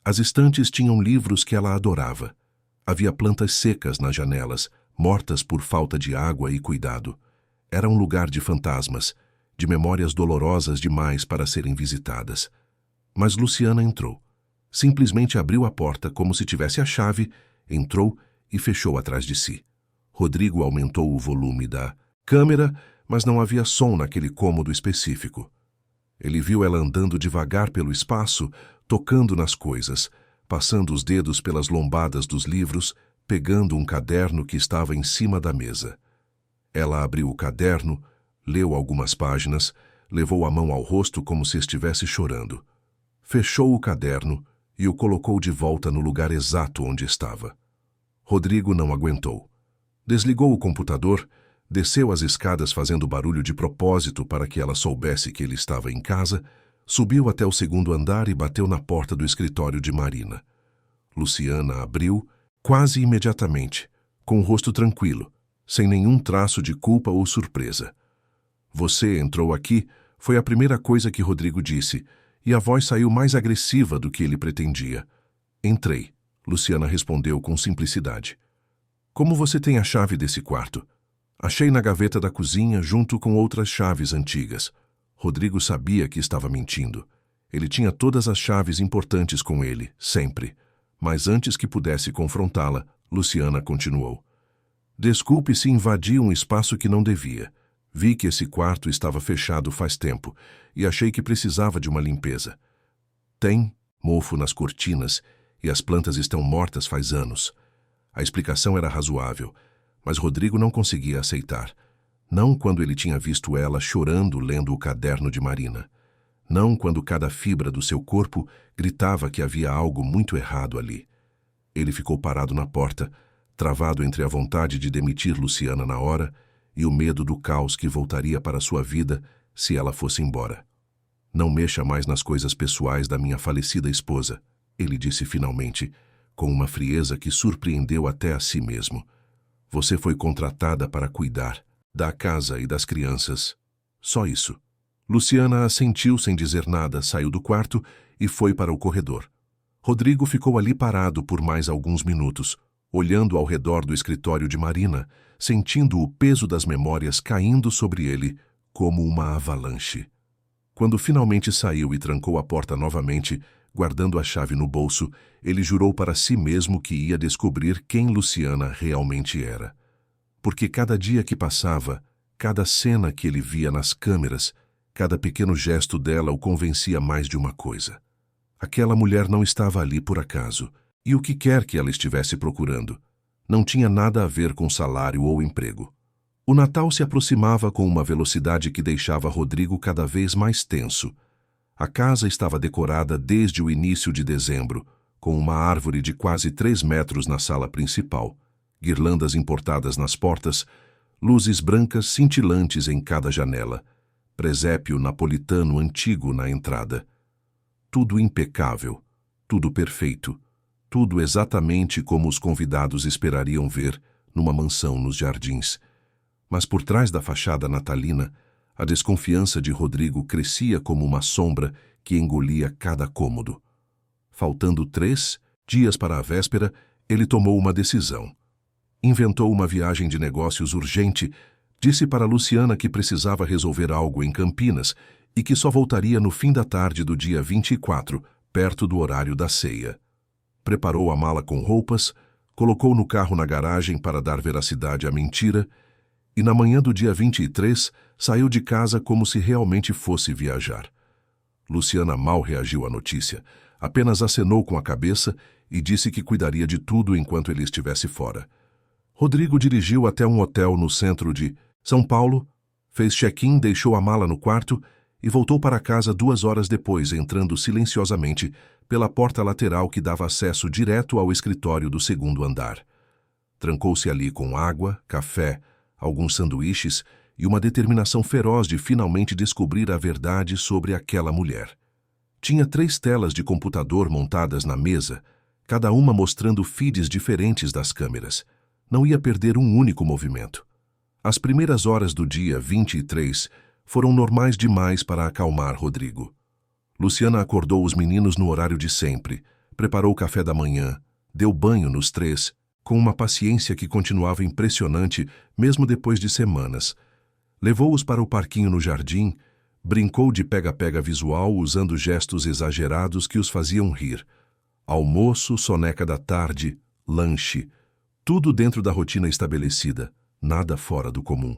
As estantes tinham livros que ela adorava. Havia plantas secas nas janelas, mortas por falta de água e cuidado. Era um lugar de fantasmas, de memórias dolorosas demais para serem visitadas. Mas Luciana entrou. Simplesmente abriu a porta como se tivesse a chave, entrou e fechou atrás de si. Rodrigo aumentou o volume da câmera, mas não havia som naquele cômodo específico. Ele viu ela andando devagar pelo espaço, tocando nas coisas, passando os dedos pelas lombadas dos livros, pegando um caderno que estava em cima da mesa. Ela abriu o caderno, leu algumas páginas, levou a mão ao rosto como se estivesse chorando. Fechou o caderno e o colocou de volta no lugar exato onde estava. Rodrigo não aguentou. Desligou o computador, desceu as escadas fazendo barulho de propósito para que ela soubesse que ele estava em casa, subiu até o segundo andar e bateu na porta do escritório de Marina. Luciana abriu quase imediatamente, com o rosto tranquilo, sem nenhum traço de culpa ou surpresa. "Você entrou aqui", foi a primeira coisa que Rodrigo disse, e a voz saiu mais agressiva do que ele pretendia. "Entrei", Luciana respondeu com simplicidade. Como você tem a chave desse quarto? Achei na gaveta da cozinha junto com outras chaves antigas. Rodrigo sabia que estava mentindo. Ele tinha todas as chaves importantes com ele, sempre. Mas antes que pudesse confrontá-la, Luciana continuou. Desculpe se invadi um espaço que não devia. Vi que esse quarto estava fechado faz tempo e achei que precisava de uma limpeza. Tem mofo nas cortinas e as plantas estão mortas faz anos. A explicação era razoável, mas Rodrigo não conseguia aceitar. Não quando ele tinha visto ela chorando lendo o caderno de Marina. Não quando cada fibra do seu corpo gritava que havia algo muito errado ali. Ele ficou parado na porta, travado entre a vontade de demitir Luciana na hora e o medo do caos que voltaria para sua vida se ela fosse embora. Não mexa mais nas coisas pessoais da minha falecida esposa, ele disse finalmente, com uma frieza que surpreendeu até a si mesmo. Você foi contratada para cuidar da casa e das crianças. Só isso. Luciana assentiu sem dizer nada, saiu do quarto e foi para o corredor. Rodrigo ficou ali parado por mais alguns minutos, olhando ao redor do escritório de Marina, sentindo o peso das memórias caindo sobre ele como uma avalanche. Quando finalmente saiu e trancou a porta novamente, guardando a chave no bolso, ele jurou para si mesmo que ia descobrir quem Luciana realmente era. Porque cada dia que passava, cada cena que ele via nas câmeras, cada pequeno gesto dela o convencia mais de uma coisa. Aquela mulher não estava ali por acaso, e o que quer que ela estivesse procurando não tinha nada a ver com salário ou emprego. O Natal se aproximava com uma velocidade que deixava Rodrigo cada vez mais tenso. A casa estava decorada desde o início de dezembro, com uma árvore de quase 3 metros na sala principal, guirlandas importadas nas portas, luzes brancas cintilantes em cada janela, presépio napolitano antigo na entrada. Tudo impecável, tudo perfeito, tudo exatamente como os convidados esperariam ver numa mansão nos jardins. Mas por trás da fachada natalina, a desconfiança de Rodrigo crescia como uma sombra que engolia cada cômodo. Faltando 3 dias para a véspera, ele tomou uma decisão. Inventou uma viagem de negócios urgente, disse para Luciana que precisava resolver algo em Campinas e que só voltaria no fim da tarde do dia 24, perto do horário da ceia. Preparou a mala com roupas, colocou no carro na garagem para dar veracidade à mentira e na manhã do dia 23 saiu de casa como se realmente fosse viajar. Luciana mal reagiu à notícia, apenas acenou com a cabeça e disse que cuidaria de tudo enquanto ele estivesse fora. Rodrigo dirigiu até um hotel no centro de São Paulo, fez check-in, deixou a mala no quarto e voltou para casa 2 horas depois, entrando silenciosamente pela porta lateral que dava acesso direto ao escritório do 2º andar. Trancou-se ali com água, café, alguns sanduíches e uma determinação feroz de finalmente descobrir a verdade sobre aquela mulher. Tinha 3 telas de computador montadas na mesa, cada uma mostrando feeds diferentes das câmeras. Não ia perder um único movimento. As primeiras horas do dia 23 foram normais demais para acalmar Rodrigo. Luciana acordou os meninos no horário de sempre, preparou o café da manhã, deu banho nos 3, com uma paciência que continuava impressionante mesmo depois de semanas. Levou-os para o parquinho no jardim, brincou de pega-pega visual usando gestos exagerados que os faziam rir. Almoço, soneca da tarde, lanche, tudo dentro da rotina estabelecida, nada fora do comum.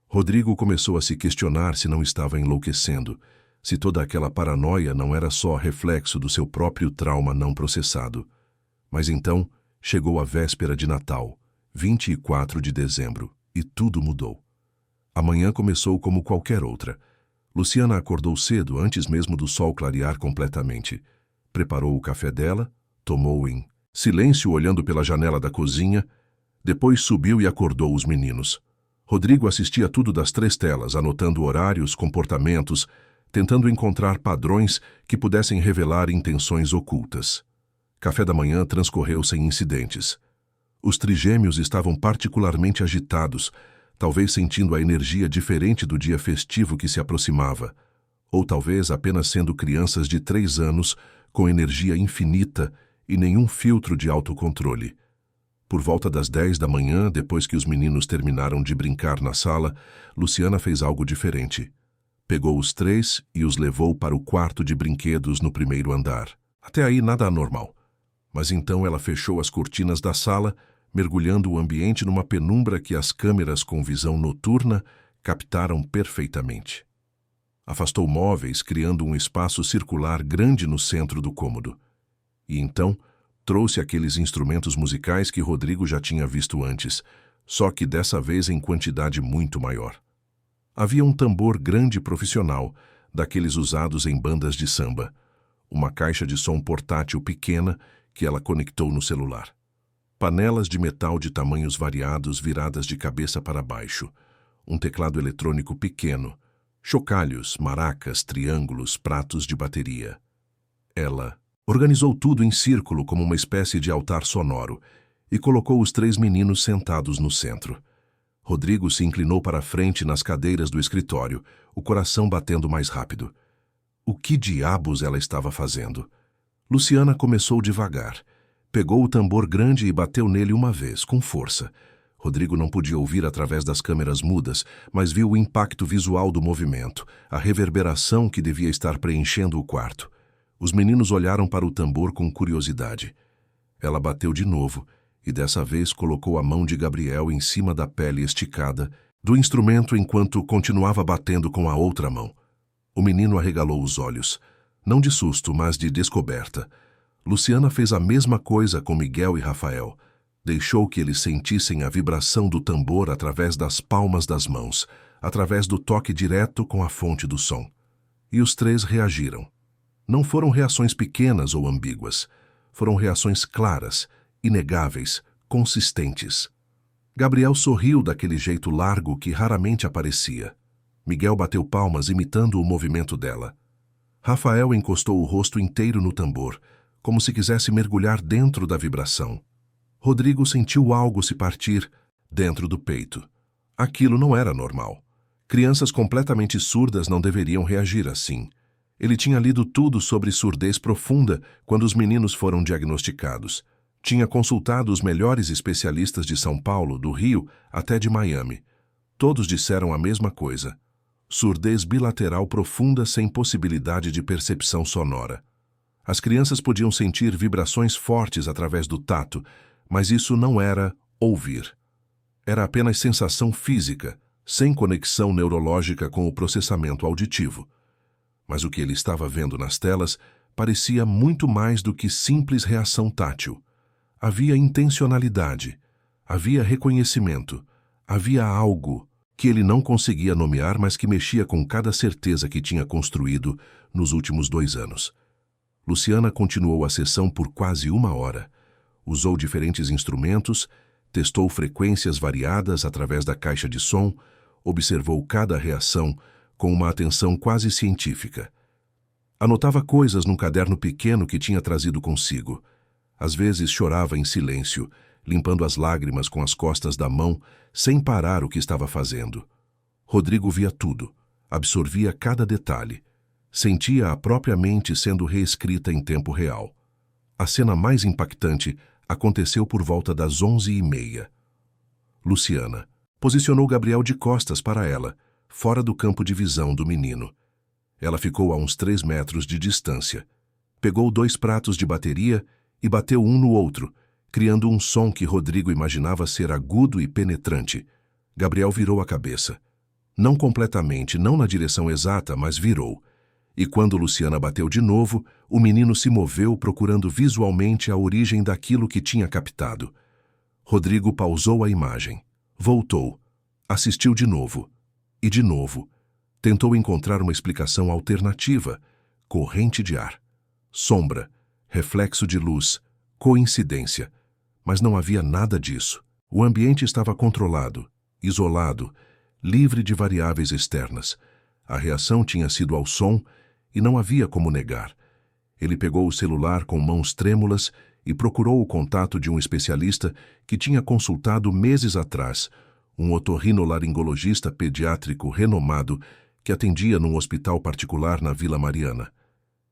Rodrigo começou a se questionar se não estava enlouquecendo, se toda aquela paranoia não era só reflexo do seu próprio trauma não processado. Mas então chegou a véspera de Natal, 24 de dezembro, e tudo mudou. A manhã começou como qualquer outra. Luciana acordou cedo, antes mesmo do sol clarear completamente. Preparou o café dela, tomou em silêncio olhando pela janela da cozinha, depois subiu e acordou os meninos. Rodrigo assistia tudo das 3 telas, anotando horários, comportamentos, tentando encontrar padrões que pudessem revelar intenções ocultas. Café da manhã transcorreu sem incidentes. Os trigêmeos estavam particularmente agitados, talvez sentindo a energia diferente do dia festivo que se aproximava, ou talvez apenas sendo crianças de 3 anos com energia infinita e nenhum filtro de autocontrole. Por volta das 10 da manhã, depois que os meninos terminaram de brincar na sala, Luciana fez algo diferente. Pegou os três e os levou para o quarto de brinquedos no primeiro andar. Até aí nada anormal. Mas então ela fechou as cortinas da sala, mergulhando o ambiente numa penumbra que as câmeras com visão noturna captaram perfeitamente. Afastou móveis, criando um espaço circular grande no centro do cômodo. E então trouxe aqueles instrumentos musicais que Rodrigo já tinha visto antes, só que dessa vez em quantidade muito maior. Havia um tambor grande profissional, daqueles usados em bandas de samba, uma caixa de som portátil pequena que ela conectou no celular. Panelas de metal de tamanhos variados viradas de cabeça para baixo, um teclado eletrônico pequeno, chocalhos, maracas, triângulos, pratos de bateria. Ela organizou tudo em círculo como uma espécie de altar sonoro e colocou os três meninos sentados no centro. Rodrigo se inclinou para a frente nas cadeiras do escritório, o coração batendo mais rápido. O que diabos ela estava fazendo? Luciana começou devagar. Pegou o tambor grande e bateu nele uma vez, com força. Rodrigo não podia ouvir através das câmeras mudas, mas viu o impacto visual do movimento, a reverberação que devia estar preenchendo o quarto. Os meninos olharam para o tambor com curiosidade. Ela bateu de novo, e dessa vez colocou a mão de Gabriel em cima da pele esticada do instrumento enquanto continuava batendo com a outra mão. O menino arregalou os olhos, não de susto, mas de descoberta. Luciana fez a mesma coisa com Miguel e Rafael. Deixou que eles sentissem a vibração do tambor através das palmas das mãos, através do toque direto com a fonte do som. E os três reagiram. Não foram reações pequenas ou ambíguas. Foram reações claras, inegáveis, consistentes. Gabriel sorriu daquele jeito largo que raramente aparecia. Miguel bateu palmas imitando o movimento dela. Rafael encostou o rosto inteiro no tambor, como se quisesse mergulhar dentro da vibração. Rodrigo sentiu algo se partir dentro do peito. Aquilo não era normal. Crianças completamente surdas não deveriam reagir assim. Ele tinha lido tudo sobre surdez profunda quando os meninos foram diagnosticados. Tinha consultado os melhores especialistas de São Paulo, do Rio, até de Miami. Todos disseram a mesma coisa. Surdez bilateral profunda sem possibilidade de percepção sonora. As crianças podiam sentir vibrações fortes através do tato, mas isso não era ouvir. Era apenas sensação física, sem conexão neurológica com o processamento auditivo. Mas o que ele estava vendo nas telas parecia muito mais do que simples reação tátil. Havia intencionalidade, havia reconhecimento, havia algo que ele não conseguia nomear, mas que mexia com cada certeza que tinha construído nos últimos 2 anos. Luciana continuou a sessão por quase 1 hora. Usou diferentes instrumentos, testou frequências variadas através da caixa de som, observou cada reação com uma atenção quase científica. Anotava coisas num caderno pequeno que tinha trazido consigo. Às vezes chorava em silêncio, limpando as lágrimas com as costas da mão, sem parar o que estava fazendo. Rodrigo via tudo, absorvia cada detalhe. Sentia a própria mente sendo reescrita em tempo real. A cena mais impactante aconteceu por volta das 11h30. Luciana posicionou Gabriel de costas para ela, fora do campo de visão do menino. Ela ficou a uns 3 metros de distância. Pegou 2 pratos de bateria e bateu um no outro, criando um som que Rodrigo imaginava ser agudo e penetrante. Gabriel virou a cabeça. Não completamente, não na direção exata, mas virou. E quando Luciana bateu de novo, o menino se moveu procurando visualmente a origem daquilo que tinha captado. Rodrigo pausou a imagem. Voltou. Assistiu de novo. E de novo. Tentou encontrar uma explicação alternativa. Corrente de ar. Sombra. Reflexo de luz. Coincidência. Mas não havia nada disso. O ambiente estava controlado, isolado, livre de variáveis externas. A reação tinha sido ao som e não havia como negar. Ele pegou o celular com mãos trêmulas e procurou o contato de um especialista que tinha consultado meses atrás, um otorrinolaringologista pediátrico renomado que atendia num hospital particular na Vila Mariana.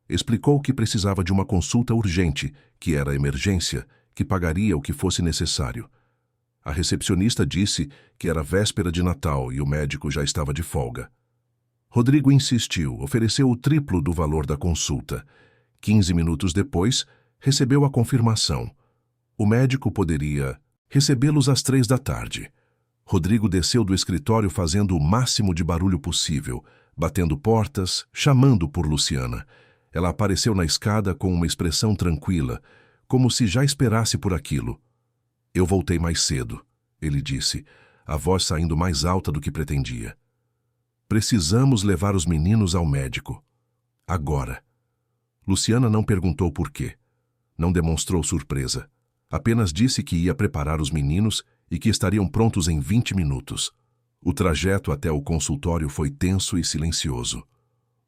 Explicou que precisava de uma consulta urgente, que era emergência, que pagaria o que fosse necessário. A recepcionista disse que era véspera de Natal e o médico já estava de folga. Rodrigo insistiu, ofereceu o triplo do valor da consulta. 15 minutos depois, recebeu a confirmação. O médico poderia recebê-los às 3 da tarde. Rodrigo desceu do escritório fazendo o máximo de barulho possível, batendo portas, chamando por Luciana. Ela apareceu na escada com uma expressão tranquila, como se já esperasse por aquilo. Eu voltei mais cedo, ele disse, a voz saindo mais alta do que pretendia. Precisamos levar os meninos ao médico. Agora. Luciana não perguntou por quê. Não demonstrou surpresa. Apenas disse que ia preparar os meninos e que estariam prontos em 20 minutos. O trajeto até o consultório foi tenso e silencioso.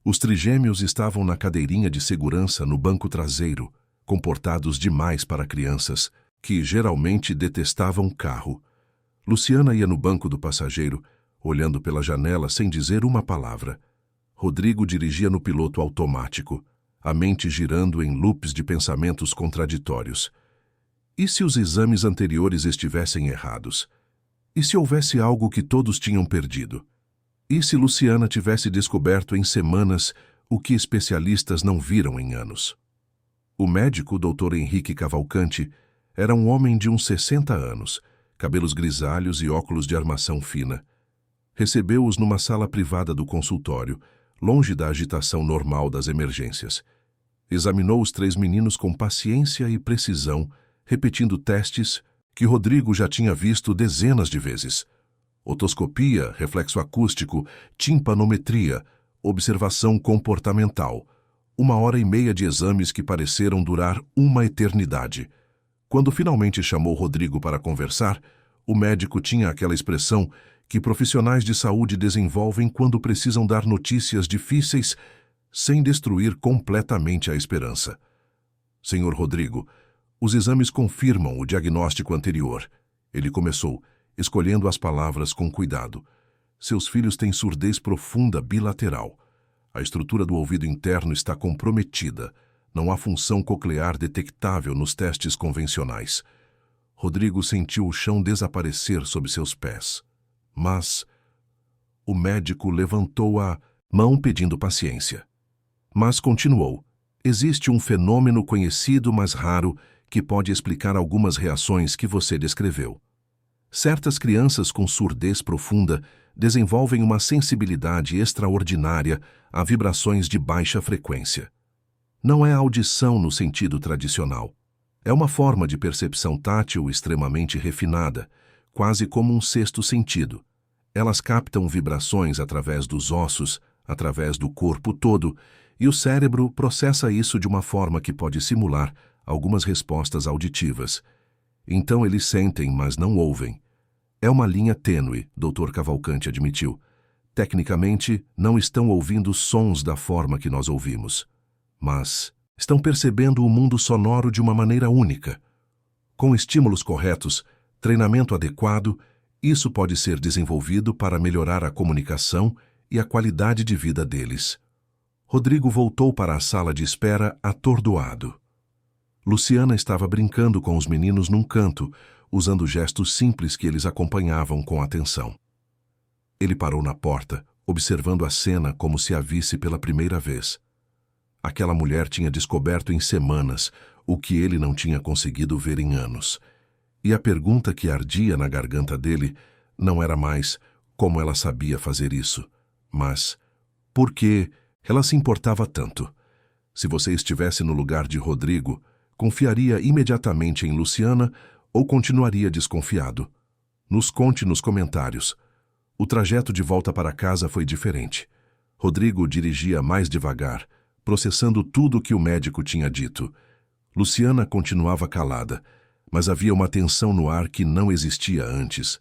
Os trigêmeos estavam na cadeirinha de segurança no banco traseiro, comportados demais para crianças, que geralmente detestavam carro. Luciana ia no banco do passageiro, olhando pela janela sem dizer uma palavra. Rodrigo dirigia no piloto automático, a mente girando em loops de pensamentos contraditórios. E se os exames anteriores estivessem errados? E se houvesse algo que todos tinham perdido? E se Luciana tivesse descoberto em semanas o que especialistas não viram em anos? O médico, Dr. Henrique Cavalcante, era um homem de uns 60 anos, cabelos grisalhos e óculos de armação fina. Recebeu-os numa sala privada do consultório, longe da agitação normal das emergências. Examinou os 3 meninos com paciência e precisão, repetindo testes que Rodrigo já tinha visto dezenas de vezes. Otoscopia, reflexo acústico, timpanometria, observação comportamental. 1h30 de exames que pareceram durar uma eternidade. Quando finalmente chamou Rodrigo para conversar, o médico tinha aquela expressão que profissionais de saúde desenvolvem quando precisam dar notícias difíceis sem destruir completamente a esperança. Senhor Rodrigo, os exames confirmam o diagnóstico anterior. Ele começou, escolhendo as palavras com cuidado. Seus filhos têm surdez profunda bilateral. A estrutura do ouvido interno está comprometida. Não há função coclear detectável nos testes convencionais. Rodrigo sentiu o chão desaparecer sob seus pés. Mas o médico levantou a mão pedindo paciência. Mas continuou. Existe um fenômeno conhecido, mas raro, que pode explicar algumas reações que você descreveu. Certas crianças com surdez profunda desenvolvem uma sensibilidade extraordinária a vibrações de baixa frequência. Não é audição no sentido tradicional. É uma forma de percepção tátil extremamente refinada, quase como um sexto sentido. Elas captam vibrações através dos ossos, através do corpo todo, e o cérebro processa isso de uma forma que pode simular algumas respostas auditivas. Então eles sentem, mas não ouvem. É uma linha tênue, Dr. Cavalcante admitiu. Tecnicamente, não estão ouvindo sons da forma que nós ouvimos, mas estão percebendo o mundo sonoro de uma maneira única. Com estímulos corretos, treinamento adequado, isso pode ser desenvolvido para melhorar a comunicação e a qualidade de vida deles. Rodrigo voltou para a sala de espera atordoado. Luciana estava brincando com os meninos num canto, usando gestos simples que eles acompanhavam com atenção. Ele parou na porta, observando a cena como se a visse pela primeira vez. Aquela mulher tinha descoberto em semanas o que ele não tinha conseguido ver em anos. E a pergunta que ardia na garganta dele não era mais como ela sabia fazer isso, mas por que ela se importava tanto. Se você estivesse no lugar de Rodrigo, confiaria imediatamente em Luciana ou continuaria desconfiado? Nos conte nos comentários. O trajeto de volta para casa foi diferente. Rodrigo dirigia mais devagar, processando tudo o que o médico tinha dito. Luciana continuava calada, mas havia uma tensão no ar que não existia antes.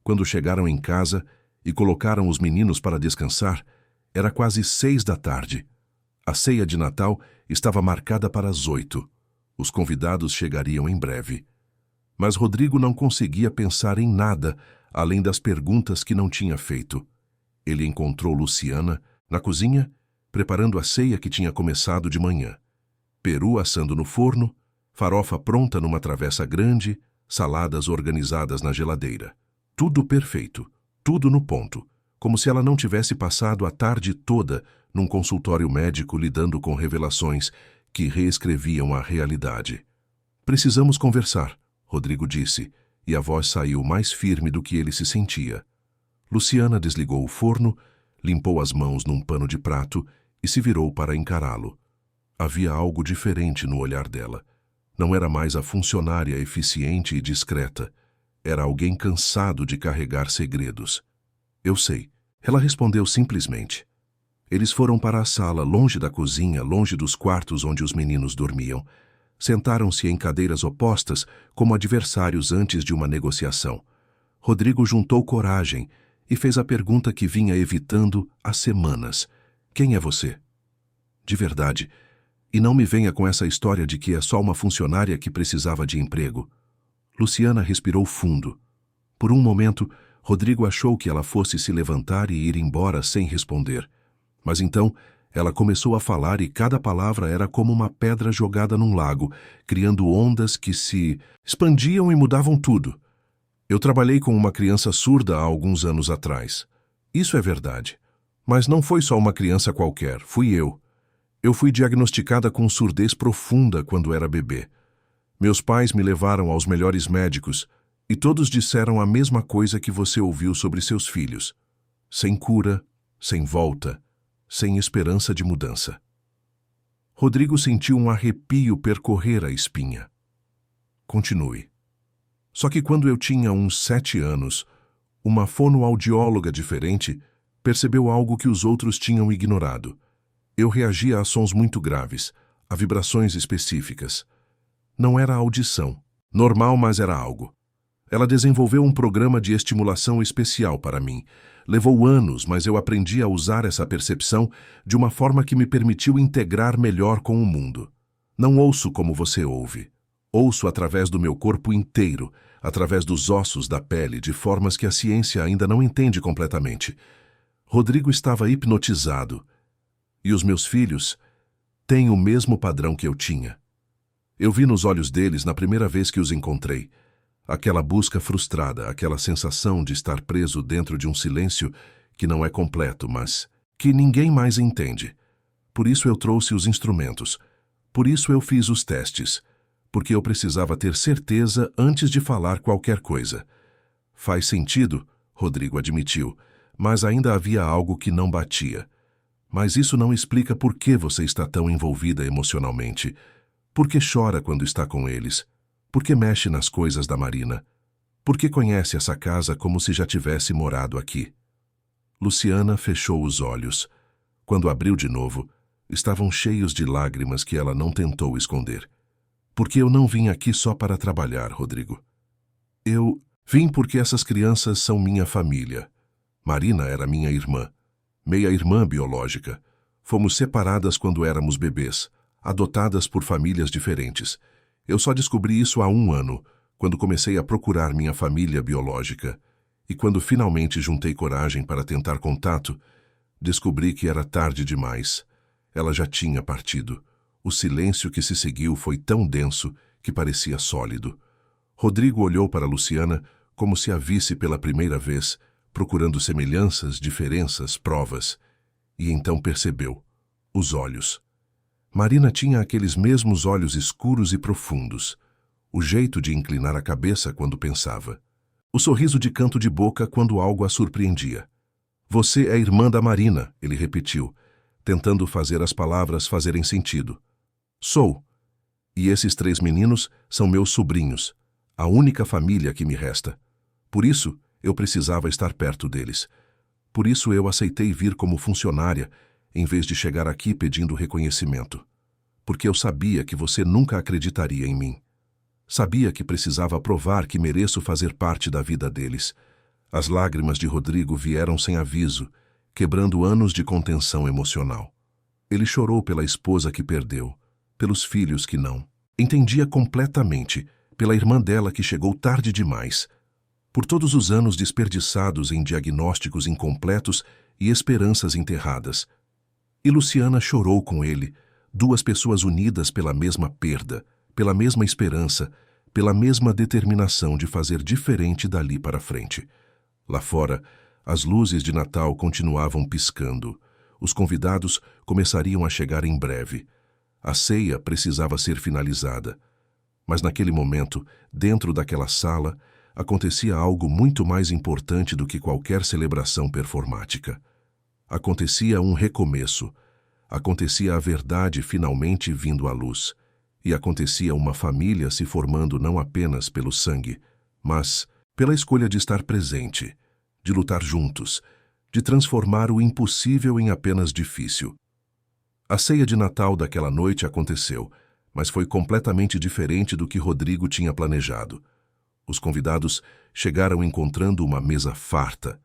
Quando chegaram em casa e colocaram os meninos para descansar, era quase 6 da tarde. A ceia de Natal estava marcada para as 8. Os convidados chegariam em breve. Mas Rodrigo não conseguia pensar em nada além das perguntas que não tinha feito. Ele encontrou Luciana na cozinha, preparando a ceia que tinha começado de manhã. Peru assando no forno, farofa pronta numa travessa grande, saladas organizadas na geladeira. Tudo perfeito, tudo no ponto, como se ela não tivesse passado a tarde toda num consultório médico lidando com revelações que reescreviam a realidade. Precisamos conversar, Rodrigo disse, e a voz saiu mais firme do que ele se sentia. Luciana desligou o forno, limpou as mãos num pano de prato e se virou para encará-lo. Havia algo diferente no olhar dela. Não era mais a funcionária eficiente e discreta. Era alguém cansado de carregar segredos. Eu sei. Ela respondeu simplesmente. Eles foram para a sala, longe da cozinha, longe dos quartos onde os meninos dormiam. Sentaram-se em cadeiras opostas, como adversários antes de uma negociação. Rodrigo juntou coragem e fez a pergunta que vinha evitando há semanas. Quem é você? De verdade. E não me venha com essa história de que é só uma funcionária que precisava de emprego. Luciana respirou fundo. Por um momento, Rodrigo achou que ela fosse se levantar e ir embora sem responder. Mas então, ela começou a falar e cada palavra era como uma pedra jogada num lago, criando ondas que se expandiam e mudavam tudo. Eu trabalhei com uma criança surda há alguns anos atrás. Isso é verdade. Mas não foi só uma criança qualquer, fui eu. Eu fui diagnosticada com surdez profunda quando era bebê. Meus pais me levaram aos melhores médicos e todos disseram a mesma coisa que você ouviu sobre seus filhos. Sem cura, sem volta, sem esperança de mudança. Rodrigo sentiu um arrepio percorrer a espinha. Continue. Só que quando eu tinha uns 7 anos, uma fonoaudióloga diferente percebeu algo que os outros tinham ignorado. Eu reagia a sons muito graves, a vibrações específicas. Não era audição. Normal, mas era algo. Ela desenvolveu um programa de estimulação especial para mim. Levou anos, mas eu aprendi a usar essa percepção de uma forma que me permitiu integrar melhor com o mundo. Não ouço como você ouve. Ouço através do meu corpo inteiro, através dos ossos da pele, de formas que a ciência ainda não entende completamente. Rodrigo estava hipnotizado. E os meus filhos têm o mesmo padrão que eu tinha. Eu vi nos olhos deles na primeira vez que os encontrei. Aquela busca frustrada, aquela sensação de estar preso dentro de um silêncio que não é completo, mas que ninguém mais entende. Por isso eu trouxe os instrumentos. Por isso eu fiz os testes. Porque eu precisava ter certeza antes de falar qualquer coisa. Faz sentido, Rodrigo admitiu, mas ainda havia algo que não batia. Mas isso não explica por que você está tão envolvida emocionalmente. Por que chora quando está com eles? Por que mexe nas coisas da Marina? Por que conhece essa casa como se já tivesse morado aqui? Luciana fechou os olhos. Quando abriu de novo, estavam cheios de lágrimas que ela não tentou esconder. Porque eu não vim aqui só para trabalhar, Rodrigo. Eu vim porque essas crianças são minha família. Marina era minha irmã. Meia-irmã biológica. Fomos separadas quando éramos bebês, adotadas por famílias diferentes. Eu só descobri isso há 1 ano, quando comecei a procurar minha família biológica. E quando finalmente juntei coragem para tentar contato, descobri que era tarde demais. Ela já tinha partido. O silêncio que se seguiu foi tão denso que parecia sólido. Rodrigo olhou para Luciana como se a visse pela primeira vez, procurando semelhanças, diferenças, provas. E então percebeu. Os olhos. Marina tinha aqueles mesmos olhos escuros e profundos. O jeito de inclinar a cabeça quando pensava. O sorriso de canto de boca quando algo a surpreendia. Você é irmã da Marina, ele repetiu, tentando fazer as palavras fazerem sentido. Sou. E esses 3 meninos são meus sobrinhos, a única família que me resta. Por isso, eu precisava estar perto deles. Por isso eu aceitei vir como funcionária, em vez de chegar aqui pedindo reconhecimento. Porque eu sabia que você nunca acreditaria em mim. Sabia que precisava provar que mereço fazer parte da vida deles. As lágrimas de Rodrigo vieram sem aviso, quebrando anos de contenção emocional. Ele chorou pela esposa que perdeu, pelos filhos que não. Entendia completamente, pela irmã dela que chegou tarde demais, por todos os anos desperdiçados em diagnósticos incompletos e esperanças enterradas. E Luciana chorou com ele, 2 pessoas unidas pela mesma perda, pela mesma esperança, pela mesma determinação de fazer diferente dali para frente. Lá fora, as luzes de Natal continuavam piscando. Os convidados começariam a chegar em breve. A ceia precisava ser finalizada. Mas naquele momento, dentro daquela sala, acontecia algo muito mais importante do que qualquer celebração performática. Acontecia um recomeço. Acontecia a verdade finalmente vindo à luz. E acontecia uma família se formando não apenas pelo sangue, mas pela escolha de estar presente, de lutar juntos, de transformar o impossível em apenas difícil. A ceia de Natal daquela noite aconteceu, mas foi completamente diferente do que Rodrigo tinha planejado. Os convidados chegaram encontrando uma mesa farta,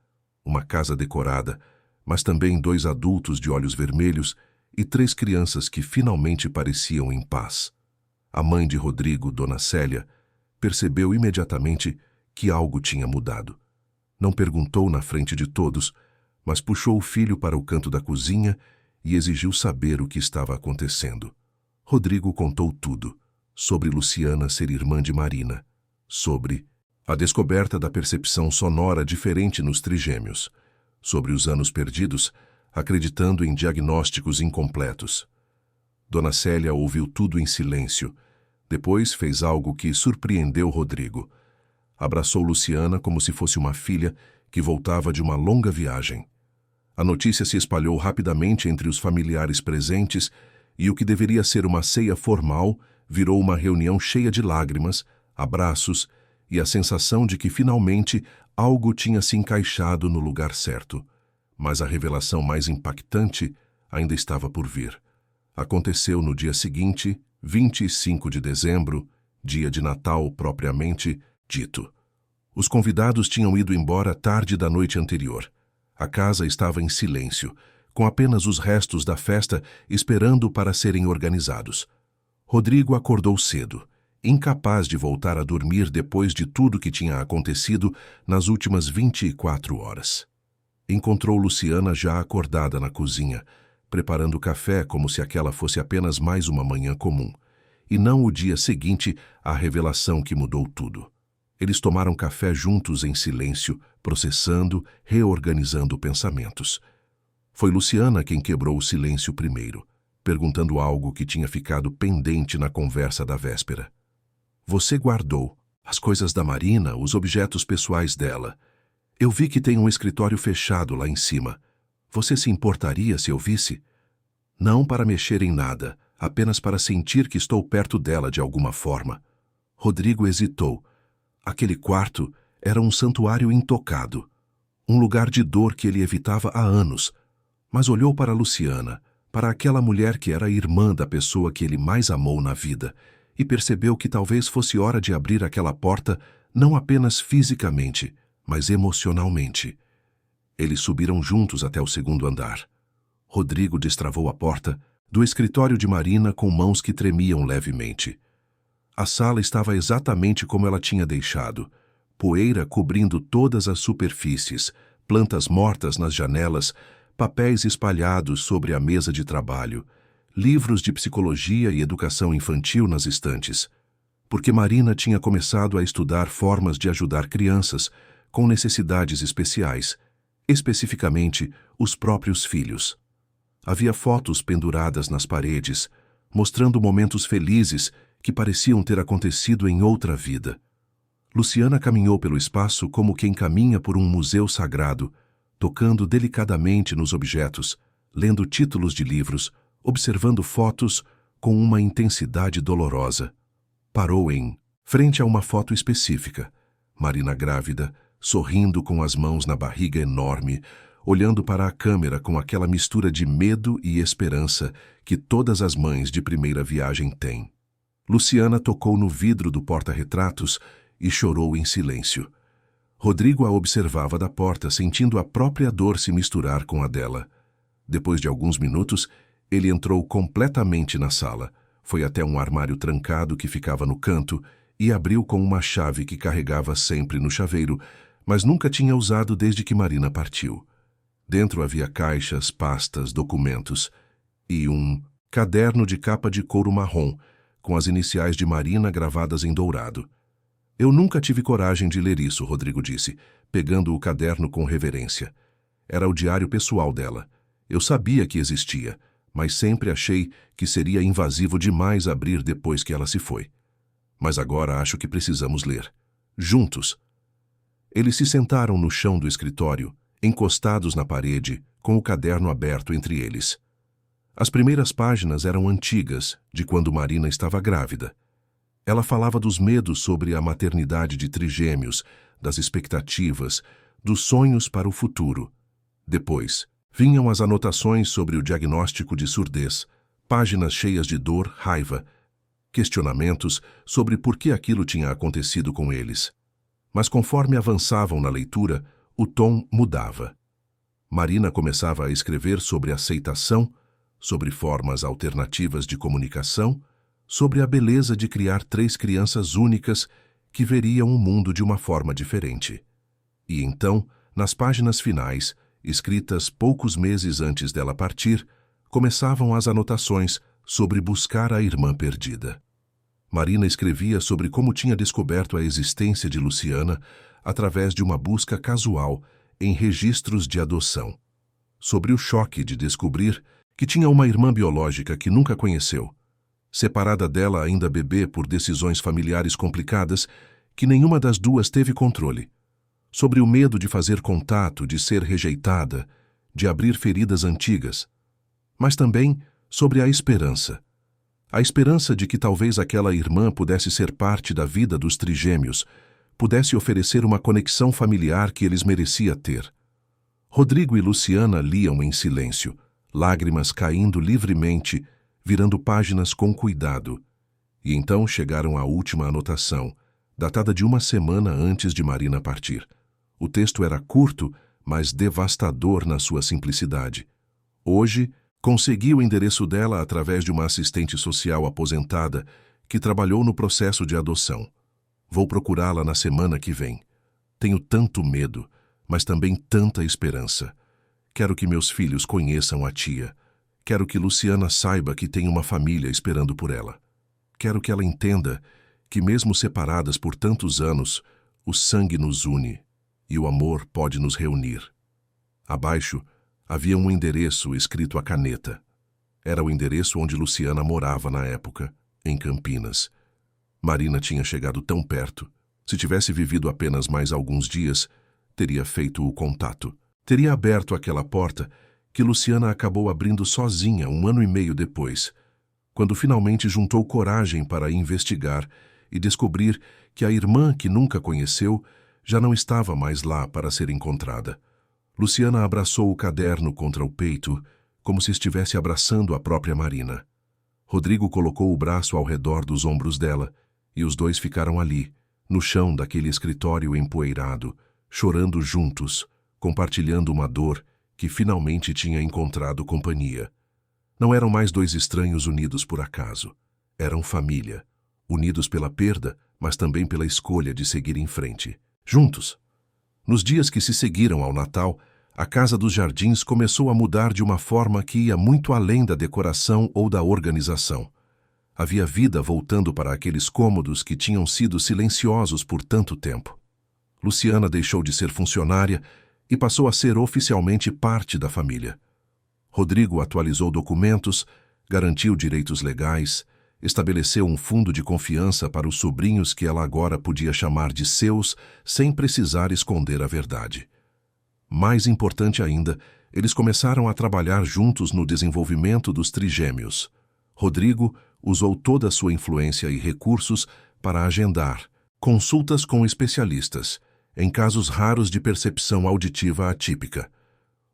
uma casa decorada, mas também 2 adultos de olhos vermelhos e 3 crianças que finalmente pareciam em paz. A mãe de Rodrigo, Dona Célia, percebeu imediatamente que algo tinha mudado. Não perguntou na frente de todos, mas puxou o filho para o canto da cozinha e exigiu saber o que estava acontecendo. Rodrigo contou tudo, sobre Luciana ser irmã de Marina, sobre a descoberta da percepção sonora diferente nos trigêmeos, sobre os anos perdidos, acreditando em diagnósticos incompletos. Dona Célia ouviu tudo em silêncio. Depois fez algo que surpreendeu Rodrigo. Abraçou Luciana como se fosse uma filha que voltava de uma longa viagem. A notícia se espalhou rapidamente entre os familiares presentes e o que deveria ser uma ceia formal virou uma reunião cheia de lágrimas, abraços e a sensação de que finalmente algo tinha se encaixado no lugar certo. Mas a revelação mais impactante ainda estava por vir. Aconteceu no dia seguinte, 25 de dezembro, dia de Natal propriamente dito. Os convidados tinham ido embora tarde da noite anterior. A casa estava em silêncio, com apenas os restos da festa esperando para serem organizados. Rodrigo acordou cedo, incapaz de voltar a dormir depois de tudo que tinha acontecido nas últimas 24 horas. Encontrou Luciana já acordada na cozinha, preparando café como se aquela fosse apenas mais uma manhã comum, e não o dia seguinte à revelação que mudou tudo. Eles tomaram café juntos em silêncio, processando, reorganizando pensamentos. Foi Luciana quem quebrou o silêncio primeiro, perguntando algo que tinha ficado pendente na conversa da véspera. Você guardou as coisas da Marina, os objetos pessoais dela. Eu vi que tem um escritório fechado lá em cima. Você se importaria se eu visse? Não para mexer em nada, apenas para sentir que estou perto dela de alguma forma. Rodrigo hesitou. Aquele quarto era um santuário intocado, um lugar de dor que ele evitava há anos, mas olhou para Luciana, para aquela mulher que era a irmã da pessoa que ele mais amou na vida, e percebeu que talvez fosse hora de abrir aquela porta não apenas fisicamente, mas emocionalmente. Eles subiram juntos até o 2º andar. Rodrigo destravou a porta do escritório de Marina com mãos que tremiam levemente. A sala estava exatamente como ela tinha deixado, poeira cobrindo todas as superfícies, plantas mortas nas janelas, papéis espalhados sobre a mesa de trabalho, livros de psicologia e educação infantil nas estantes, porque Marina tinha começado a estudar formas de ajudar crianças com necessidades especiais, especificamente os próprios filhos. Havia fotos penduradas nas paredes, mostrando momentos felizes que pareciam ter acontecido em outra vida. Luciana caminhou pelo espaço como quem caminha por um museu sagrado, tocando delicadamente nos objetos, lendo títulos de livros, observando fotos com uma intensidade dolorosa. Parou em frente a uma foto específica. Marina grávida, sorrindo com as mãos na barriga enorme, olhando para a câmera com aquela mistura de medo e esperança que todas as mães de primeira viagem têm. Luciana tocou no vidro do porta-retratos e chorou em silêncio. Rodrigo a observava da porta, sentindo a própria dor se misturar com a dela. Depois de alguns minutos, ele entrou completamente na sala, foi até um armário trancado que ficava no canto e abriu com uma chave que carregava sempre no chaveiro, mas nunca tinha usado desde que Marina partiu. Dentro havia caixas, pastas, documentos e um caderno de capa de couro marrom, com as iniciais de Marina gravadas em dourado. Eu nunca tive coragem de ler isso, Rodrigo disse, pegando o caderno com reverência. Era o diário pessoal dela. Eu sabia que existia, mas sempre achei que seria invasivo demais abrir depois que ela se foi. Mas agora acho que precisamos ler. Juntos. Eles se sentaram no chão do escritório, encostados na parede, com o caderno aberto entre eles. As primeiras páginas eram antigas, de quando Marina estava grávida. Ela falava dos medos sobre a maternidade de trigêmeos, das expectativas, dos sonhos para o futuro. Depois, vinham as anotações sobre o diagnóstico de surdez, páginas cheias de dor, raiva, questionamentos sobre por que aquilo tinha acontecido com eles. Mas conforme avançavam na leitura, o tom mudava. Marina começava a escrever sobre aceitação, sobre formas alternativas de comunicação, sobre a beleza de criar 3 crianças únicas que veriam o mundo de uma forma diferente. E então, nas páginas finais, escritas poucos meses antes dela partir, começavam as anotações sobre buscar a irmã perdida. Marina escrevia sobre como tinha descoberto a existência de Luciana através de uma busca casual em registros de adoção. Sobre o choque de descobrir que tinha uma irmã biológica que nunca conheceu, separada dela ainda bebê por decisões familiares complicadas que nenhuma das duas teve controle. Sobre o medo de fazer contato, de ser rejeitada, de abrir feridas antigas. Mas também sobre a esperança. A esperança de que talvez aquela irmã pudesse ser parte da vida dos trigêmeos, pudesse oferecer uma conexão familiar que eles mereciam ter. Rodrigo e Luciana liam em silêncio, lágrimas caindo livremente, virando páginas com cuidado. E então chegaram à última anotação, datada de uma semana antes de Marina partir. O texto era curto, mas devastador na sua simplicidade. Hoje, consegui o endereço dela através de uma assistente social aposentada que trabalhou no processo de adoção. Vou procurá-la na semana que vem. Tenho tanto medo, mas também tanta esperança. Quero que meus filhos conheçam a tia. Quero que Luciana saiba que tem uma família esperando por ela. Quero que ela entenda que, mesmo separadas por tantos anos, o sangue nos une e o amor pode nos reunir. Abaixo, havia um endereço escrito à caneta. Era o endereço onde Luciana morava na época, em Campinas. Marina tinha chegado tão perto. Se tivesse vivido apenas mais alguns dias, teria feito o contato. Teria aberto aquela porta que Luciana acabou abrindo sozinha 1 ano e meio depois, quando finalmente juntou coragem para investigar e descobrir que a irmã que nunca conheceu já não estava mais lá para ser encontrada. Luciana abraçou o caderno contra o peito, como se estivesse abraçando a própria Marina. Rodrigo colocou o braço ao redor dos ombros dela, e os dois ficaram ali, no chão daquele escritório empoeirado, chorando juntos, compartilhando uma dor que finalmente tinha encontrado companhia. Não eram mais 2 estranhos unidos por acaso. Eram família, unidos pela perda, mas também pela escolha de seguir em frente. Juntos. Nos dias que se seguiram ao Natal, a Casa dos Jardins começou a mudar de uma forma que ia muito além da decoração ou da organização. Havia vida voltando para aqueles cômodos que tinham sido silenciosos por tanto tempo. Luciana deixou de ser funcionária e passou a ser oficialmente parte da família. Rodrigo atualizou documentos, garantiu direitos legais, estabeleceu um fundo de confiança para os sobrinhos que ela agora podia chamar de seus, sem precisar esconder a verdade. Mais importante ainda, eles começaram a trabalhar juntos no desenvolvimento dos trigêmeos. Rodrigo usou toda a sua influência e recursos para agendar consultas com especialistas, em casos raros de percepção auditiva atípica.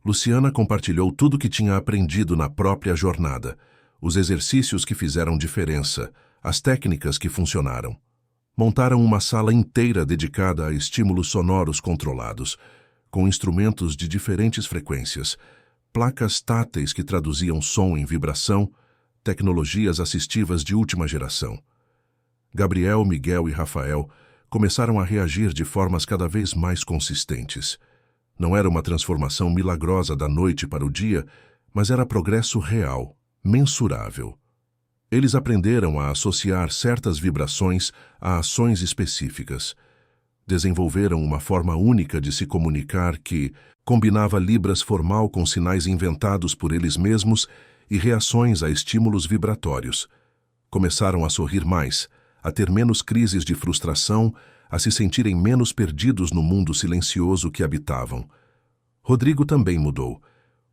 Luciana compartilhou tudo o que tinha aprendido na própria jornada, os exercícios que fizeram diferença, as técnicas que funcionaram. Montaram uma sala inteira dedicada a estímulos sonoros controlados, com instrumentos de diferentes frequências, placas táteis que traduziam som em vibração, tecnologias assistivas de última geração. Gabriel, Miguel e Rafael começaram a reagir de formas cada vez mais consistentes. Não era uma transformação milagrosa da noite para o dia, mas era progresso real, mensurável. Eles aprenderam a associar certas vibrações a ações específicas. Desenvolveram uma forma única de se comunicar que combinava libras formal com sinais inventados por eles mesmos e reações a estímulos vibratórios. Começaram a sorrir mais, a ter menos crises de frustração, a se sentirem menos perdidos no mundo silencioso que habitavam. Rodrigo também mudou.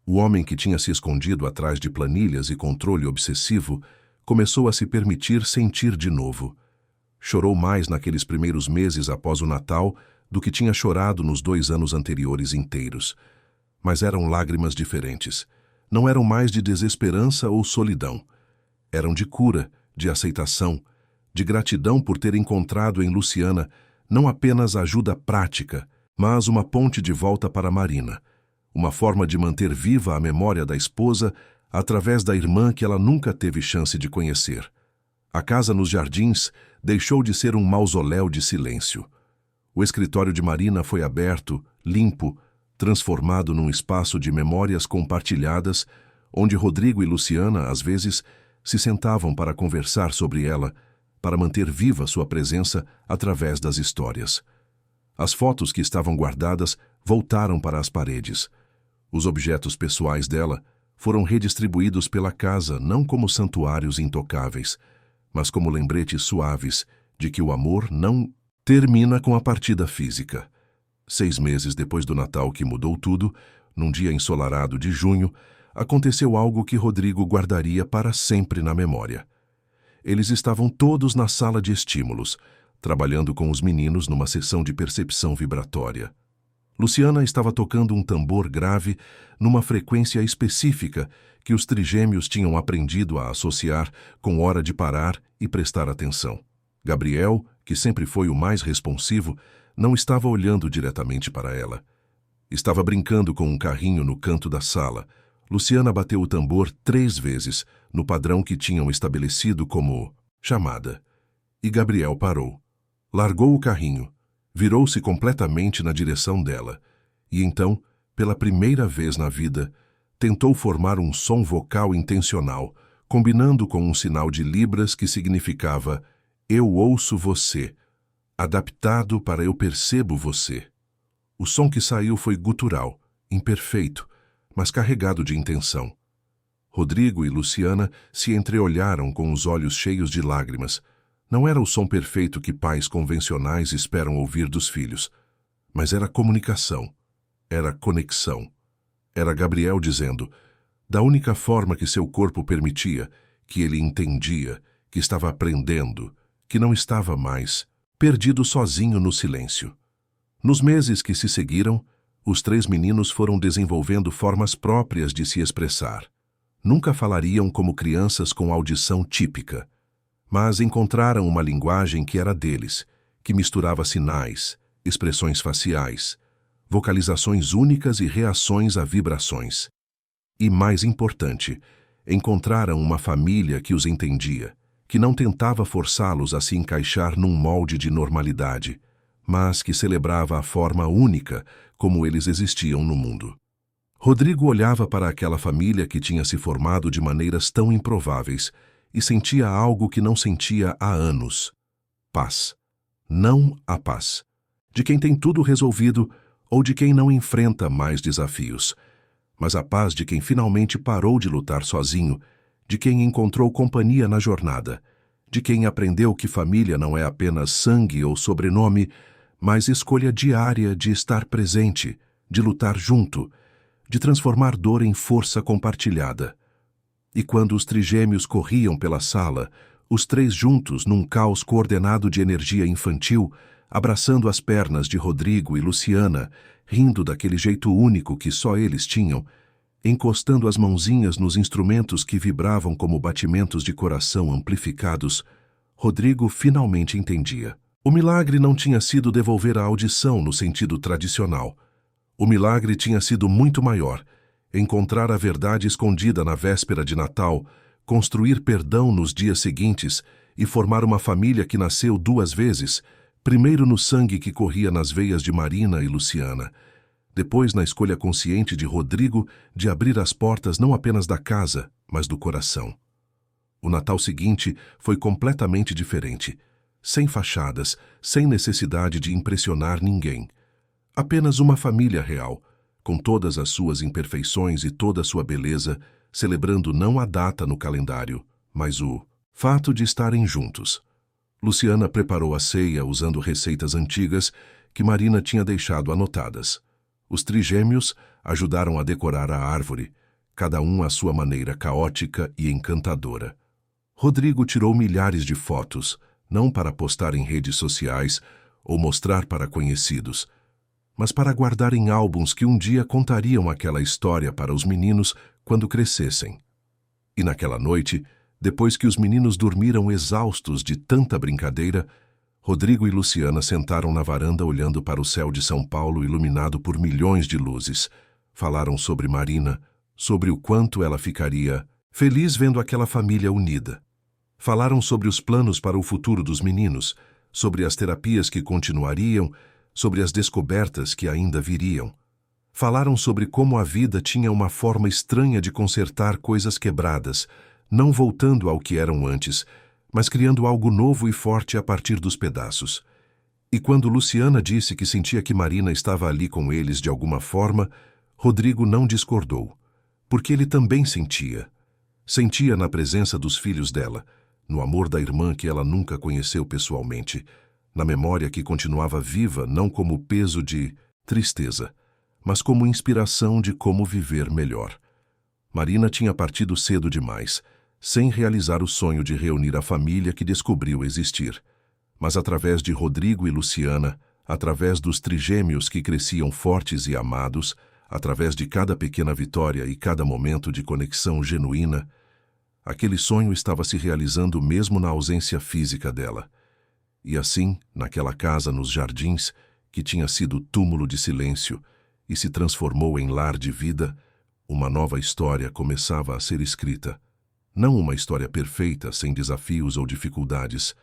O homem que tinha se escondido atrás de planilhas e controle obsessivo começou a se permitir sentir de novo. Chorou mais naqueles primeiros meses após o Natal do que tinha chorado nos 2 anos anteriores inteiros. Mas eram lágrimas diferentes. Não eram mais de desesperança ou solidão. Eram de cura, de aceitação, de gratidão por ter encontrado em Luciana não apenas ajuda prática, mas uma ponte de volta para Marina, uma forma de manter viva a memória da esposa através da irmã que ela nunca teve chance de conhecer. A casa nos Jardins deixou de ser um mausoléu de silêncio. O escritório de Marina foi aberto, limpo, transformado num espaço de memórias compartilhadas, onde Rodrigo e Luciana, às vezes, se sentavam para conversar sobre ela, para manter viva sua presença através das histórias. As fotos que estavam guardadas voltaram para as paredes. Os objetos pessoais dela foram redistribuídos pela casa não como santuários intocáveis, mas como lembretes suaves de que o amor não termina com a partida física. 6 meses depois do Natal que mudou tudo, num dia ensolarado de junho, aconteceu algo que Rodrigo guardaria para sempre na memória. Eles estavam todos na sala de estímulos, trabalhando com os meninos numa sessão de percepção vibratória. Luciana estava tocando um tambor grave numa frequência específica que os trigêmeos tinham aprendido a associar com hora de parar e prestar atenção. Gabriel, que sempre foi o mais responsivo, não estava olhando diretamente para ela. Estava brincando com um carrinho no canto da sala. Luciana bateu o tambor 3 vezes, no padrão que tinham estabelecido como chamada. E Gabriel parou. Largou o carrinho. Virou-se completamente na direção dela, e então, pela primeira vez na vida, tentou formar um som vocal intencional, combinando com um sinal de libras que significava "eu ouço você", adaptado para "eu percebo você". O som que saiu foi gutural, imperfeito, mas carregado de intenção. Rodrigo e Luciana se entreolharam com os olhos cheios de lágrimas. Não era o som perfeito que pais convencionais esperam ouvir dos filhos, mas era comunicação, era conexão. Era Gabriel dizendo, da única forma que seu corpo permitia, que ele entendia, que estava aprendendo, que não estava mais perdido sozinho no silêncio. Nos meses que se seguiram, os 3 meninos foram desenvolvendo formas próprias de se expressar. Nunca falariam como crianças com audição típica, mas encontraram uma linguagem que era deles, que misturava sinais, expressões faciais, vocalizações únicas e reações a vibrações. E, mais importante, encontraram uma família que os entendia, que não tentava forçá-los a se encaixar num molde de normalidade, mas que celebrava a forma única como eles existiam no mundo. Rodrigo olhava para aquela família que tinha se formado de maneiras tão improváveis e sentia algo que não sentia há anos. Paz. Não a paz. De quem tem tudo resolvido ou de quem não enfrenta mais desafios, mas a paz de quem finalmente parou de lutar sozinho, de quem encontrou companhia na jornada, de quem aprendeu que família não é apenas sangue ou sobrenome, mas escolha diária de estar presente, de lutar junto, de transformar dor em força compartilhada. E quando os trigêmeos corriam pela sala, os 3 juntos num caos coordenado de energia infantil, abraçando as pernas de Rodrigo e Luciana, rindo daquele jeito único que só eles tinham, encostando as mãozinhas nos instrumentos que vibravam como batimentos de coração amplificados, Rodrigo finalmente entendia. O milagre não tinha sido devolver a audição no sentido tradicional. O milagre tinha sido muito maior, encontrar a verdade escondida na véspera de Natal, construir perdão nos dias seguintes e formar uma família que nasceu 2 vezes, primeiro no sangue que corria nas veias de Marina e Luciana, depois na escolha consciente de Rodrigo de abrir as portas não apenas da casa, mas do coração. O Natal seguinte foi completamente diferente. Sem fachadas, sem necessidade de impressionar ninguém. Apenas uma família real, com todas as suas imperfeições e toda a sua beleza, celebrando não a data no calendário, mas o fato de estarem juntos. Luciana preparou a ceia usando receitas antigas que Marina tinha deixado anotadas. Os trigêmeos ajudaram a decorar a árvore, cada um à sua maneira caótica e encantadora. Rodrigo tirou milhares de fotos, não para postar em redes sociais ou mostrar para conhecidos, mas para guardar em álbuns que um dia contariam aquela história para os meninos quando crescessem. E naquela noite, depois que os meninos dormiram exaustos de tanta brincadeira, Rodrigo e Luciana sentaram na varanda olhando para o céu de São Paulo iluminado por milhões de luzes. Falaram sobre Marina, sobre o quanto ela ficaria feliz vendo aquela família unida. Falaram sobre os planos para o futuro dos meninos, sobre as terapias que continuariam, sobre as descobertas que ainda viriam. Falaram sobre como a vida tinha uma forma estranha de consertar coisas quebradas, não voltando ao que eram antes, mas criando algo novo e forte a partir dos pedaços. E quando Luciana disse que sentia que Marina estava ali com eles de alguma forma, Rodrigo não discordou, porque ele também sentia. Sentia na presença dos filhos dela, no amor da irmã que ela nunca conheceu pessoalmente, na memória que continuava viva não como peso de tristeza, mas como inspiração de como viver melhor. Marina tinha partido cedo demais, sem realizar o sonho de reunir a família que descobriu existir. Mas através de Rodrigo e Luciana, através dos trigêmeos que cresciam fortes e amados, através de cada pequena vitória e cada momento de conexão genuína, aquele sonho estava se realizando mesmo na ausência física dela. E assim, naquela casa nos jardins, que tinha sido túmulo de silêncio e se transformou em lar de vida, uma nova história começava a ser escrita. Não uma história perfeita, sem desafios ou dificuldades,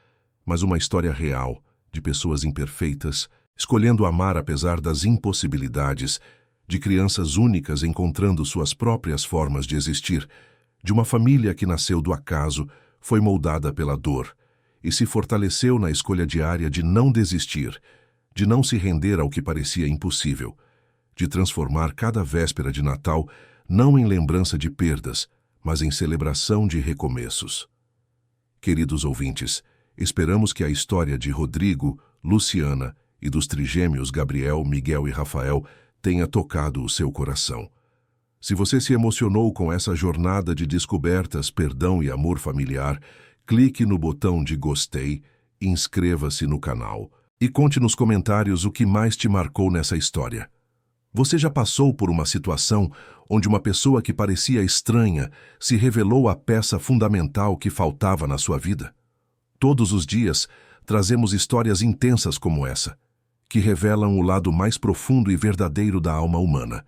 mas uma história real, de pessoas imperfeitas, escolhendo amar apesar das impossibilidades, de crianças únicas encontrando suas próprias formas de existir, de uma família que nasceu do acaso, foi moldada pela dor e se fortaleceu na escolha diária de não desistir, de não se render ao que parecia impossível, de transformar cada véspera de Natal não em lembrança de perdas, mas em celebração de recomeços. Queridos ouvintes, esperamos que a história de Rodrigo, Luciana e dos trigêmeos Gabriel, Miguel e Rafael tenha tocado o seu coração. Se você se emocionou com essa jornada de descobertas, perdão e amor familiar, clique no botão de gostei, inscreva-se no canal e conte nos comentários o que mais te marcou nessa história. Você já passou por uma situação onde uma pessoa que parecia estranha se revelou a peça fundamental que faltava na sua vida? Todos os dias trazemos histórias intensas como essa, que revelam o lado mais profundo e verdadeiro da alma humana.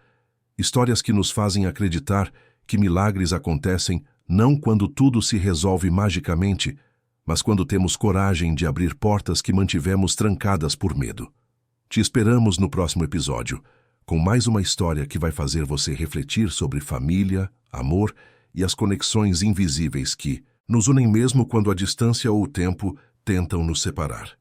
Histórias que nos fazem acreditar que milagres acontecem não quando tudo se resolve magicamente, mas quando temos coragem de abrir portas que mantivemos trancadas por medo. Te esperamos no próximo episódio, com mais uma história que vai fazer você refletir sobre família, amor e as conexões invisíveis que nos unem mesmo quando a distância ou o tempo tentam nos separar.